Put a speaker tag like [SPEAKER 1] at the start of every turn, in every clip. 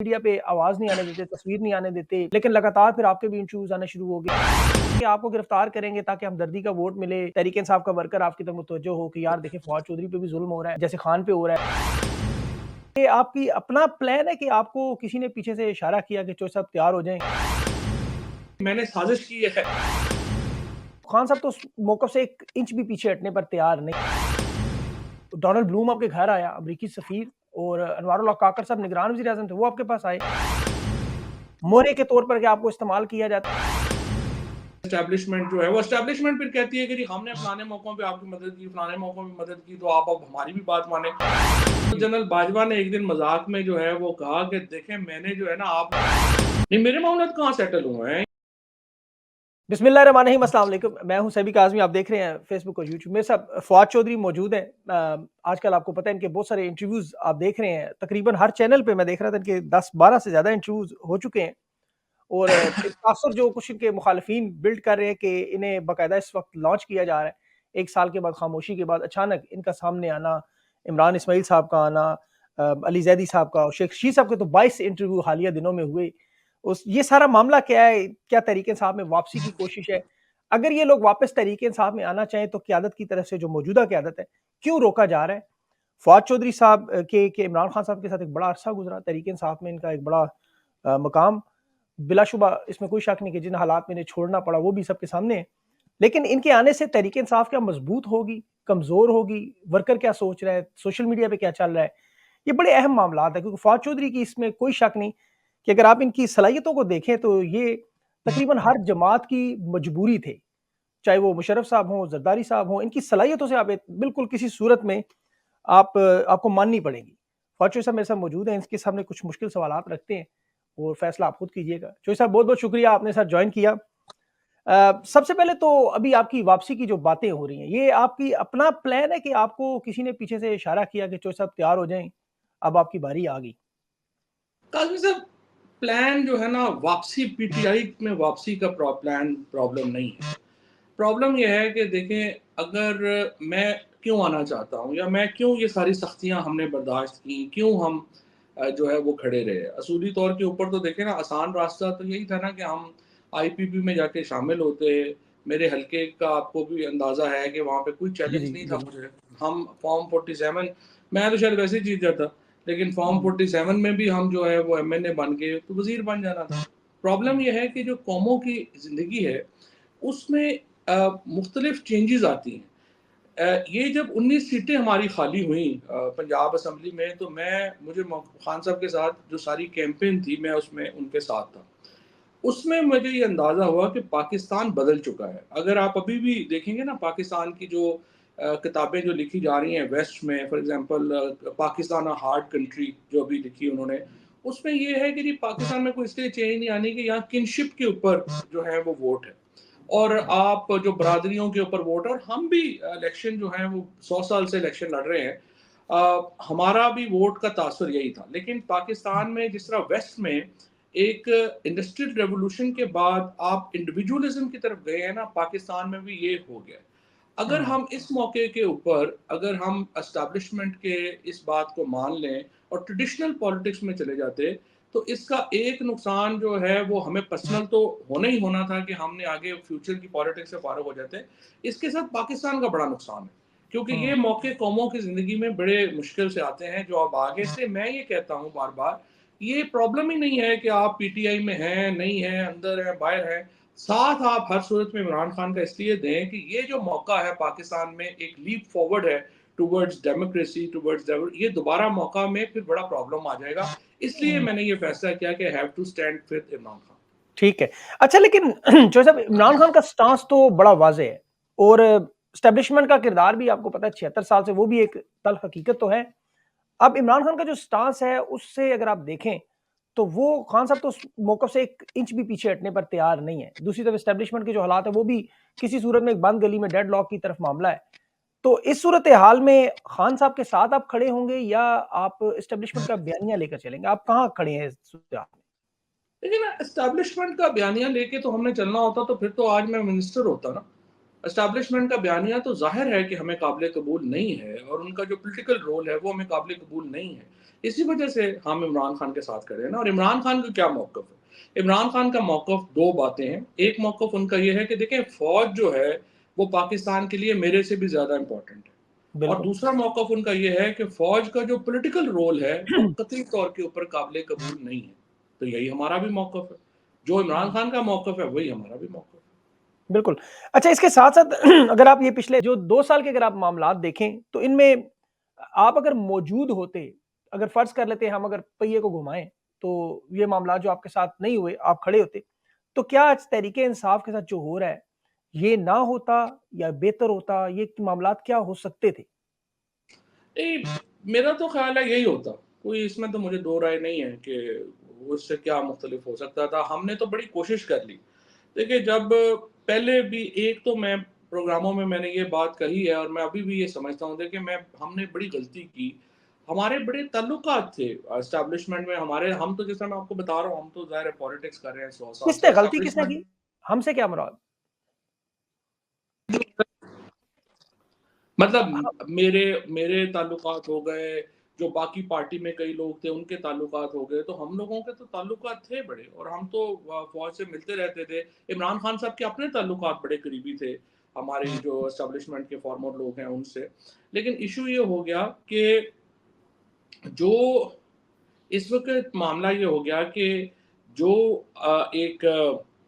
[SPEAKER 1] Media पे आवाज़ नहीं आने देते, तस्वीर नहीं आने देते, लेकिन लगातार फिर आपके भी इंटरव्यूज़ आने शुरू हो गए कि आपको गिरफ्तार करेंगे ताकि हमदर्दी का वोट मिले, तहरीक-ए-इंसाफ का वर्कर आपकी तरफ मुतवज्जो हो कि यार देखिए फवाद चौधरी पे भी ज़ुल्म हो रहा है, जैसे खान पे हो रहा है। ये आपकी अपना प्लान है कि आपको किसी ने पीछे से इशारा किया कि चौधरी साहब तैयार हो जाएँ?
[SPEAKER 2] मैंने साजिश की है।
[SPEAKER 1] खान साहब तो उस मौक़िफ़ से 1 इंच भी पीछे हटने पर तैयार नहीं। डोनाल्ड ब्लूम आपके घर आया, अमरीकी सफ़ीर और अनवारुल्लाह काकर साहब निगरान वज़ीर-ए-आज़म थे, वो आपके पास आए। मोहरे के तौर पर क्या आपको इस्तेमाल किया जाता है?
[SPEAKER 2] एस्टैब्लिशमेंट जो है वो एस्टैब्लिशमेंट फिर कहती है कि जी हमने फलाने मौकों पे आपकी मदद की, फलाने मौकों पे मदद की, तो आप अब हमारी भी बात माने। तो जनरल बाजवा ने एक दिन मजाक में जो है वो कहा कि देखें मैंने जो है ना आप नहीं मेरे मामलात कहाँ सेटल हुए हैं।
[SPEAKER 1] बिस्मिल्लाहिर्रहमानिर्रहीम, अस्सलाम वालेकुम। मैं हूं सैफी काज़मी, आप देख रहे हैं फेसबुक और यूट्यूब। मेरे साथ फवाद चौधरी मौजूद हैं। आजकल आपको पता है इनके बहुत सारे इंटरव्यूज़ आप देख रहे हैं, तकरीबन हर चैनल पे मैं देख रहा था इनके 10-12 से ज़्यादा इंटरव्यूज़ हो चुके हैं। और एक तासुर जो कुछ इनके मुखालिफिन बिल्ड कर रहे हैं कि इन्हें बाकायदा इस वक्त लॉन्च किया जा रहा है। 1 साल के बाद खामोशी के बाद अचानक इनका सामने आना, इमरान इस्माइल साहब का आना, अली ज़ैदी साहब का और शेख रशीद साहब के तो 22 इंटरव्यू हालिया दिनों में हुए। उस ये सारा मामला क्या है? क्या तहरीक-ए-इंसाफ में वापसी की कोशिश है? अगर ये लोग वापस तहरीक-ए-इंसाफ में आना चाहें तो क़यादत की तरफ से जो मौजूदा क़यादत है, क्यों रोका जा रहा है? फवाद चौधरी साहब के इमरान खान साहब के साथ एक बड़ा अरसा गुज़रा, तहरीक-ए-इंसाफ में इनका एक बड़ा मकाम, बिलाशुबा इसमें कोई शक नहीं कि जिन हालात में इन्हें छोड़ना पड़ा वो भी सबके सामने है। लेकिन इनके आने से तहरीक-ए-इंसाफ क्या मज़बूत होगी, कमज़ोर होगी? वर्कर क्या सोच रहा है? सोशल मीडिया पे क्या चल रहा है? ये बड़े अहम मामलात हैं क्योंकि फवाद चौधरी की इसमें कोई शक नहीं कि अगर आप इनकी सलाहियतों को देखें तो ये तकरीबन हर जमात की मजबूरी थे। चाहे वो मुशर्रफ साहब हों, ज़रदारी साहब हों, इनकी सलाहियतों से आप बिल्कुल किसी सूरत में आपको माननी पड़ेगी। फवाद चौधरी साहब मेरे साथ मौजूद हैं, इनके सामने कुछ मुश्किल सवालात रखते हैं और फैसला आप खुद कीजिएगा। चौधरी साहब बहुत-बहुत शुक्रिया आपने सर जॉइन किया। सबसे पहले तो अभी आपकी वापसी की जो बातें हो रही हैं, ये आपकी अपना प्लान है कि आपको किसी ने पीछे से इशारा किया कि चौधरी साहब तैयार हो जाएँ, अब आपकी बारी आ गई?
[SPEAKER 2] काज़मी साहब प्लान जो है ना वापसी पीटीआई में वापसी का प्लान प्रॉब्लम नहीं है। प्रॉब्लम ये है कि देखें अगर मैं क्यों आना चाहता हूँ या मैं क्यों ये सारी सख्तियाँ हमने बर्दाश्त की, क्यों हम जो है वो खड़े रहे। असूली तौर के ऊपर तो देखें ना आसान रास्ता तो यही था ना कि हम आईपीपी में जाके शामिल होते। मेरे हल्के का आपको भी अंदाज़ा है कि वहाँ पे कोई
[SPEAKER 1] जी,
[SPEAKER 2] चैलेंज
[SPEAKER 1] जी,
[SPEAKER 2] नहीं था
[SPEAKER 1] बिल्कुल।
[SPEAKER 2] मुझे। हम फॉर्म 47 मैं तो शायद वैसे ही जीत जाता, लेकिन फॉर्म
[SPEAKER 1] हुँ,
[SPEAKER 2] 47 में भी हम जो है वो एमएनए बन के तो वज़ीर बन जाना था। प्रॉब्लम
[SPEAKER 1] हुँ,
[SPEAKER 2] ये है कि जो कौमों की ज़िंदगी है, उसमें मुख्तलिफ चेंजेज़ आती हैं। ये जब 19 सीटें हमारी खाली हुई पंजाब असेंबली में तो मुझे खान साहब के साथ जो सारी कैंपेन थी मैं उसमें उनके साथ था। उसमें मुझे ये अंदाज़ा हुआ कि पाकिस्तान बदल चुका है। अगर आप अभी भी देखेंगे ना पाकिस्तान की जो किताबें जो लिखी जा रही हैं वेस्ट में for example Pakistan a hard country जो अभी लिखी उन्होंने, उसमें ये है कि जी पाकिस्तान में कोई इसलिए चेंज नहीं आनी कि यहाँ किनशिप के ऊपर जो है वो वोट है। और आप जो बरादरियों के ऊपर वोट और हम भी इलेक्शन जो है वो 100 साल से इलेक्शन लड़ रहे हैं। हमारा भी वोट का तासुर यही था। लेकिन पाकिस्तान में जिस तरह वेस्ट में एक इंडस्ट्रियल रेवोल्यूशन के बाद आप इंडिविजुअलिज्म की तरफ गए हैं ना, पाकिस्तान में भी ये हो गया। अगर
[SPEAKER 1] हुँ।
[SPEAKER 2] हम इस मौके के ऊपर अगर हम एस्टैब्लिशमेंट के इस बात को मान लें और ट्रेडिशनल पॉलिटिक्स में चले जाते, तो इसका एक नुकसान जो है वो हमें पर्सनल तो होना ही होना था कि हमने आगे फ्यूचर की पॉलिटिक्स से फारग हो जाते। इसके साथ पाकिस्तान का बड़ा नुकसान है, क्योंकि ये
[SPEAKER 1] हुँ।
[SPEAKER 2] मौके कौमों की ज़िंदगी में बड़े मुश्किल से आते हैं जो अब आगे से मैं ये कहता हूँ बार-बार, ये प्रॉब्लम ही नहीं है कि आप पीटीआई में हैं, नहीं हैं, अंदर हैं, बाहर हैं। साथ आप हर सूरत में इमरान खान का इसलिए दें कि ये जो मौका है पाकिस्तान में एक लीप फॉरवर्ड है टुवर्ड्स डेमोक्रेसी, टुवर्ड्स ये दोबारा मौका में फिर बड़ा प्रॉब्लम आ जाएगा। इसलिए
[SPEAKER 1] हुँ।
[SPEAKER 2] मैंने ये फैसला किया कि have to stand with Imran Khan.
[SPEAKER 1] ठीक है। अच्छा लेकिन जो साहब इमरान खान का स्टांस तो बड़ा वाज़ेह है और एस्टैब्लिशमेंट का किरदार भी आपको पता है 76 साल से वो भी एक तल्ख़ हकीकत तो है। अब इमरान खान का जो स्टांस है उससे अगर आप देखें, तो वो खान साहब तो उस मौक़िफ़ से 1 इंच भी पीछे हटने पर तैयार नहीं है। दूसरी तरफ एस्टैब्लिशमेंट के जो हालात हैं वो भी किसी सूरत में एक बंद गली में डेडलॉक की तरफ मामला है। तो इस सूरत-ए-हाल में खान साहब के साथ आप खड़े होंगे या आप एस्टैब्लिशमेंट का बयानिया लेकर चलेंगे? आप कहाँ खड़े हैं इस सूरत-ए-हाल में?
[SPEAKER 2] लेकिन एस्टैब्लिशमेंट का बयानिया लेके तो हमने चलना होता तो फिर तो आज मैं मिनिस्टर होता ना। एस्टैब्लिशमेंट का बयानिया तो ज़ाहिर है कि हमें काबिल कबूल नहीं है और उनका जो पॉलिटिकल रोल है वो हमें काबिल कबूल नहीं है। इसी वजह से हम इमरान खान के साथ खड़े हैं ना। और इमरान खान का क्या मौक़िफ़ है? इमरान खान का मौक़िफ़ 2 बातें हैं। एक मौक़िफ़ उनका ये है कि देखें फ़ौज जो है वो पाकिस्तान के लिए मेरे से भी ज़्यादा इम्पोर्टेंट है। और
[SPEAKER 1] बिल्कुल।
[SPEAKER 2] दूसरा मौक़िफ़ उनका ये है कि फ़ौज का जो पॉलिटिकल रोल है वो कतई तौर के ऊपर काबिल कबूल नहीं है। तो यही हमारा भी मौक़िफ़ है। जो इमरान खान का मौक़िफ़ है वही हमारा भी मौक़िफ़ है।
[SPEAKER 1] बिल्कुल। अच्छा, इसके साथ-साथ अगर आप ये पिछले जो 2 साल के अगर आप मामलात देखें, तो इनमें आप अगर मौजूद होते, अगर फ़र्ज़ कर लेते हैं हम अगर पहिए को घुमाएँ, तो ये मामलात जो आपके साथ नहीं हुए, आप खड़े होते, तो क्या आज तहरीक-ए-इंसाफ़ के साथ जो हो रहा है, ये ना होता या बेहतर होता? ये मामलात क्या हो सकते थे?
[SPEAKER 2] नहीं, मेरा तो ख़्याल है यही होता। कोई इसमें तो मुझे दो राय नहीं है कि उससे क्या मुख्तलिफ हो सकता था। हमने तो बड़ी कोशिश कर ली। देखिए, जब पहले भी एक तो मैं प्रोग्रामों में मैंने ये बात कही है और मैं अभी भी ये समझता हूँ, देखिए हमने बड़ी गलती की। हमारे बड़े ताल्लुकात थे एस्टेब्लिशमेंट में हमारे। हम तो जैसा मैं आपको बता रहा हूँ, हम तो ज़ाहिर है पॉलिटिक्स कर रहे हैं 100 साल से
[SPEAKER 1] किसने गलती किसने
[SPEAKER 2] एस्टेब्लिशमेंट।
[SPEAKER 1] की? हमसे क्या मुराद?
[SPEAKER 2] मतलब मेरे मेरे ताल्लुकात हो गए, जो बाकी पार्टी में कई लोग थे उनके ताल्लुकात हो गए, तो हम लोगों के तो ताल्लुकात थे बड़े और हम तो फ़ौज से मिलते रहते थे। इमरान खान साहब के अपने ताल्लुकात बड़े करीबी थे, हमारे जो एस्टेब्लिशमेंट के फॉर्मर लोग हैं उनसे। लेकिन इश्यू ये हो गया कि जो इस वक़्त मामला ये हो गया कि जो एक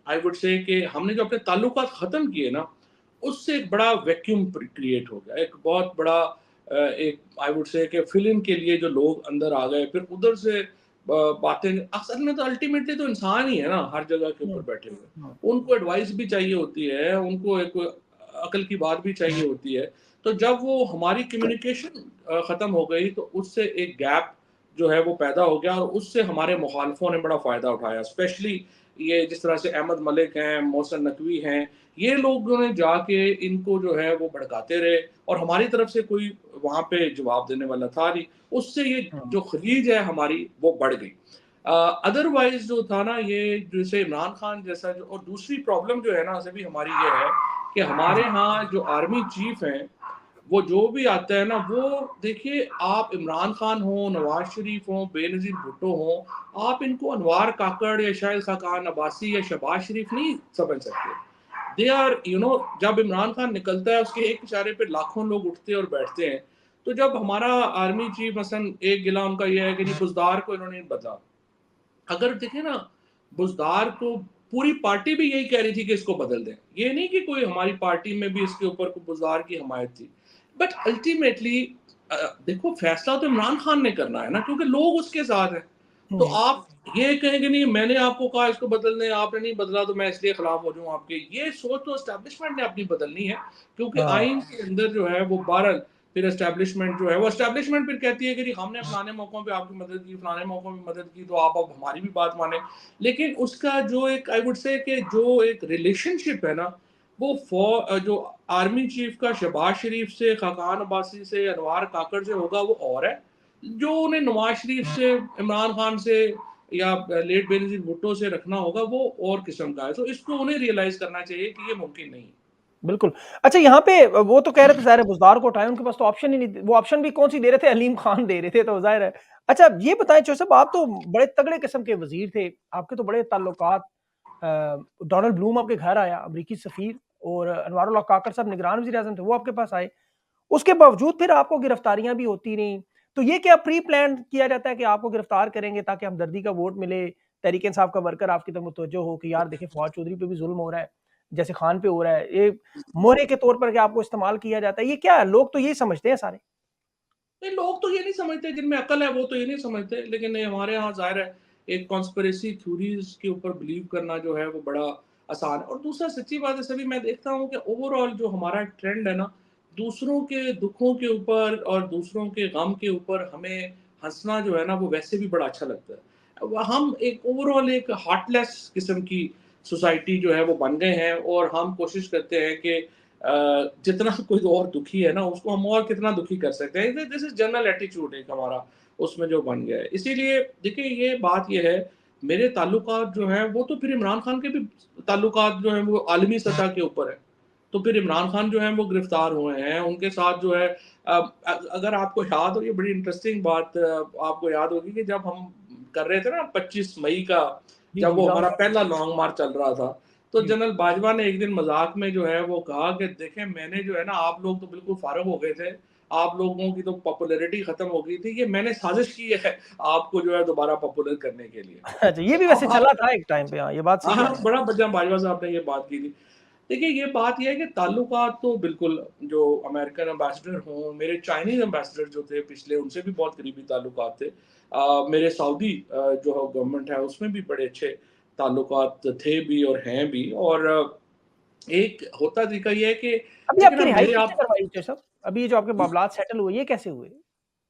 [SPEAKER 2] आई वुड से कि हमने जो अपने ताल्लुकात ख़त्म किए ना, उससे एक बड़ा वैक्यूम क्रिएट हो गया। एक बहुत बड़ा एक आई वुड से कि फिल इन के लिए जो लोग अंदर आ गए, फिर उधर से बातें असल में तो अल्टीमेटली तो इंसान ही है ना, हर जगह के ऊपर
[SPEAKER 1] हुँ,
[SPEAKER 2] बैठे हुए।
[SPEAKER 1] हुँ।
[SPEAKER 2] उनको एडवाइस भी चाहिए होती है, उनको एक अकल की बात भी चाहिए होती है। तो जब वो हमारी कम्युनिकेशन ख़त्म हो गई, तो उससे एक गैप जो है वो पैदा हो गया और उससे हमारे मुखालफों ने बड़ा फ़ायदा उठाया। स्पेशली ये जिस तरह से अहमद मलिक हैं, मोहसिन नकवी हैं, ये लोगों ने जाके इनको जो है वो भड़काते रहे और हमारी तरफ से कोई वहाँ पे जवाब देने वाला था नहीं। उससे ये
[SPEAKER 1] हुँ।
[SPEAKER 2] जो खलीज है हमारी वो बढ़ गई। अदरवाइज़ जो था ना, ये जैसे इमरान खान जैसा जो, और दूसरी प्रॉब्लम जो है ना सभी हमारी ये है कि हमारे
[SPEAKER 1] जी।
[SPEAKER 2] यहाँ जो आर्मी चीफ़ हैं, वो जो भी आता है ना, वो देखिए आप इमरान खान हो, नवाज़ शरीफ हो, बेनज़ीर भुट्टो हो, आप इनको अनवार काकड़ या शाहिद खाकान अब्बासी या शहबाज शरीफ नहीं समझ सकते। दे आर जब इमरान खान निकलता है उसके एक इशारे पे लाखों लोग उठते हैं और बैठते हैं। तो जब हमारा आर्मी चीफ मसलन एक गिला उनका ये है कि जी बुज़दार को इन्होंने बदला। अगर देखें ना, बुज़दार को पूरी पार्टी भी यही कह रही थी कि इसको बदल दें। ये नहीं कि कोई हमारी पार्टी में भी इसके ऊपर कोई बुज़दार की हमायत थी। बट अल्टीमेटली देखो फैसला तो इमरान खान ने करना है ना, क्योंकि लोग उसके साथ हैं। तो
[SPEAKER 1] हुँ।
[SPEAKER 2] आप ये कहेंगे नहीं मैंने आपको कहा इसको बदल दें, आपने नहीं बदला तो मैं इसलिए खिलाफ हो जाऊँ आपके। ये सोच तो एस्टेब्लिशमेंट ने अपनी बदलनी है, क्योंकि
[SPEAKER 1] हाँ।
[SPEAKER 2] आइन के अंदर जो है वो बहरहाल फिर एस्टेब्लिशमेंट जो है वो एस्टेब्लिशमेंट फिर कहती है कि जी हमने फलाने मौकों पे आपकी मदद की, फलाने मौकों पे मदद की, तो आप अब हमारी भी बात माने। लेकिन उसका जो एक आई वुड से कि जो एक रिलेशनशिप है ना, वो जो आर्मी चीफ का शहबाज शरीफ से, खाकान अब्बासी से, अनवार काकड़ से होगा वो और है। जो उन्हें नवाज शरीफ से, इमरान खान से या लेट बेनज़ीर भुट्टो से रखना होगा वो और किस्म का है। तो इसको उन्हें रियलाइज़ करना चाहिए कि ये मुमकिन नहीं है।
[SPEAKER 1] बिल्कुल। अच्छा, यहाँ पे वो तो कह रहे थे ज़ाहिर है बुज़दार को हटाएँ, उनके पास तो ऑप्शन ही नहीं, वो ऑप्शन भी कौन-सी दे रहे थे, हलीम खान दे रहे थे, तो ज़ाहिर है। अच्छा, ये बताएँ चौधरी साहब, आप तो बड़े तगड़े किस्म के वज़ीर थे, आपके तो बड़े ताल्लुकात, डोनाल्ड ब्लूम आपके घर आया, अमरीकी सफ़ीर, और अनवारुल्लाह काकड़ साहब निगरान वज़ीर-ए-आज़म थे, वो आपके पास आए। उसके बावजूद फिर आपको गिरफ्तारियाँ भी होती रहीं। तो ये क्या प्री प्लान किया जाता है कि आपको गिरफ्तार करेंगे ताकि हमदर्दी का वोट मिले, तहरीक-ए-इंसाफ का वर्कर आपकी तरफ मुतवज्जो हो कि यार देखिए फवाद चौधरी पे भी ज़ुल्म हो रहा है, जैसे खान पे हो रहा है। ये मोहरे के तौर पर क्या आपको इस्तेमाल किया जाता है? ये क्या है? लोग तो यही समझते हैं सारे।
[SPEAKER 2] नहीं, लोग तो ये नहीं समझते, जिनमें अकल है वो तो ये नहीं समझते, लेकिन नहीं, हमारे यहाँ ज़ाहिर है एक कॉन्स्पिरेसी थ्योरीज़ के ऊपर बिलीव करना जो है वो बड़ा आसान है। और दूसरा सच्ची बात है, सभी मैं देखता हूँ कि ओवरऑल जो हमारा ट्रेंड है ना, दूसरों के दुखों के ऊपर और दूसरों के गम के ऊपर हमें हँसना जो है ना वो वैसे भी बड़ा अच्छा लगता है। हम एक ओवरऑल एक हार्टलेस किस्म की सोसाइटी जो है वो बन गए हैं और हम कोशिश करते हैं कि जितना कोई और दुखी है ना उसको हम और कितना दुखी कर सकते हैं। दिस इज जनरल एटीट्यूड एक हमारा उसमें जो बन गया है। इसीलिए देखिए ये बात ये है, मेरे ताल्लुकात जो हैं वो तो फिर इमरान खान के भी ताल्लुकात जो हैं वो आलमी सतह के ऊपर है। तो फिर इमरान खान जो हैं वो गिरफ्तार हुए हैं, उनके साथ जो है अगर आपको याद हो, ये बड़ी इंटरेस्टिंग बात आपको याद होगी कि जब हम कर रहे थे ना 25 मई का,
[SPEAKER 1] जी,
[SPEAKER 2] जब
[SPEAKER 1] जी,
[SPEAKER 2] वो
[SPEAKER 1] लॉन्ग
[SPEAKER 2] हमारा
[SPEAKER 1] मार्च।
[SPEAKER 2] पहला लॉन्ग मार्च चल रहा था, तो
[SPEAKER 1] जी।
[SPEAKER 2] जनरल बाजवा ने एक दिन मजाक में जो है वो कहा कि देखें, मैंने जो है ना, आप लोग तो बिल्कुल फारग हो गए थे, आप लोगों की तो पॉपुलैरिटी खत्म हो गई थी, ये मैंने साजिश की है आपको जो है दोबारा पॉपुलर करने के लिए।
[SPEAKER 1] अच्छा, ये भी
[SPEAKER 2] अब
[SPEAKER 1] वैसे चला था एक टाइम पे, हाँ, ये बात
[SPEAKER 2] हाँ,
[SPEAKER 1] सही कह
[SPEAKER 2] हाँ,
[SPEAKER 1] रहे हैं।
[SPEAKER 2] बड़ा जब बाजवा साहब ने ये बात की थी। देखिए, ये बात ये है कि ताल्लुकात तो बिल्कुल, जो अमेरिकन एम्बेसडर हों, मेरे चाइनीज़ एम्बेसडर जो थे पिछले, उनसे भी बहुत करीबी ताल्लुकात थे। मेरे सऊदी जो गवर्नमेंट है, उसमें भी बड़े अच्छे ताल्लुकात थे भी और हैं भी। और एक होता तरीका ये है कि
[SPEAKER 1] अभी
[SPEAKER 2] लेकिन
[SPEAKER 1] आपकी
[SPEAKER 2] अब
[SPEAKER 1] रिहाई
[SPEAKER 2] मेरे
[SPEAKER 1] किसने
[SPEAKER 2] आप
[SPEAKER 1] करवाई थे साहब? अभी ये जो आपके मामलात सेटल हुए, ये कैसे हुए?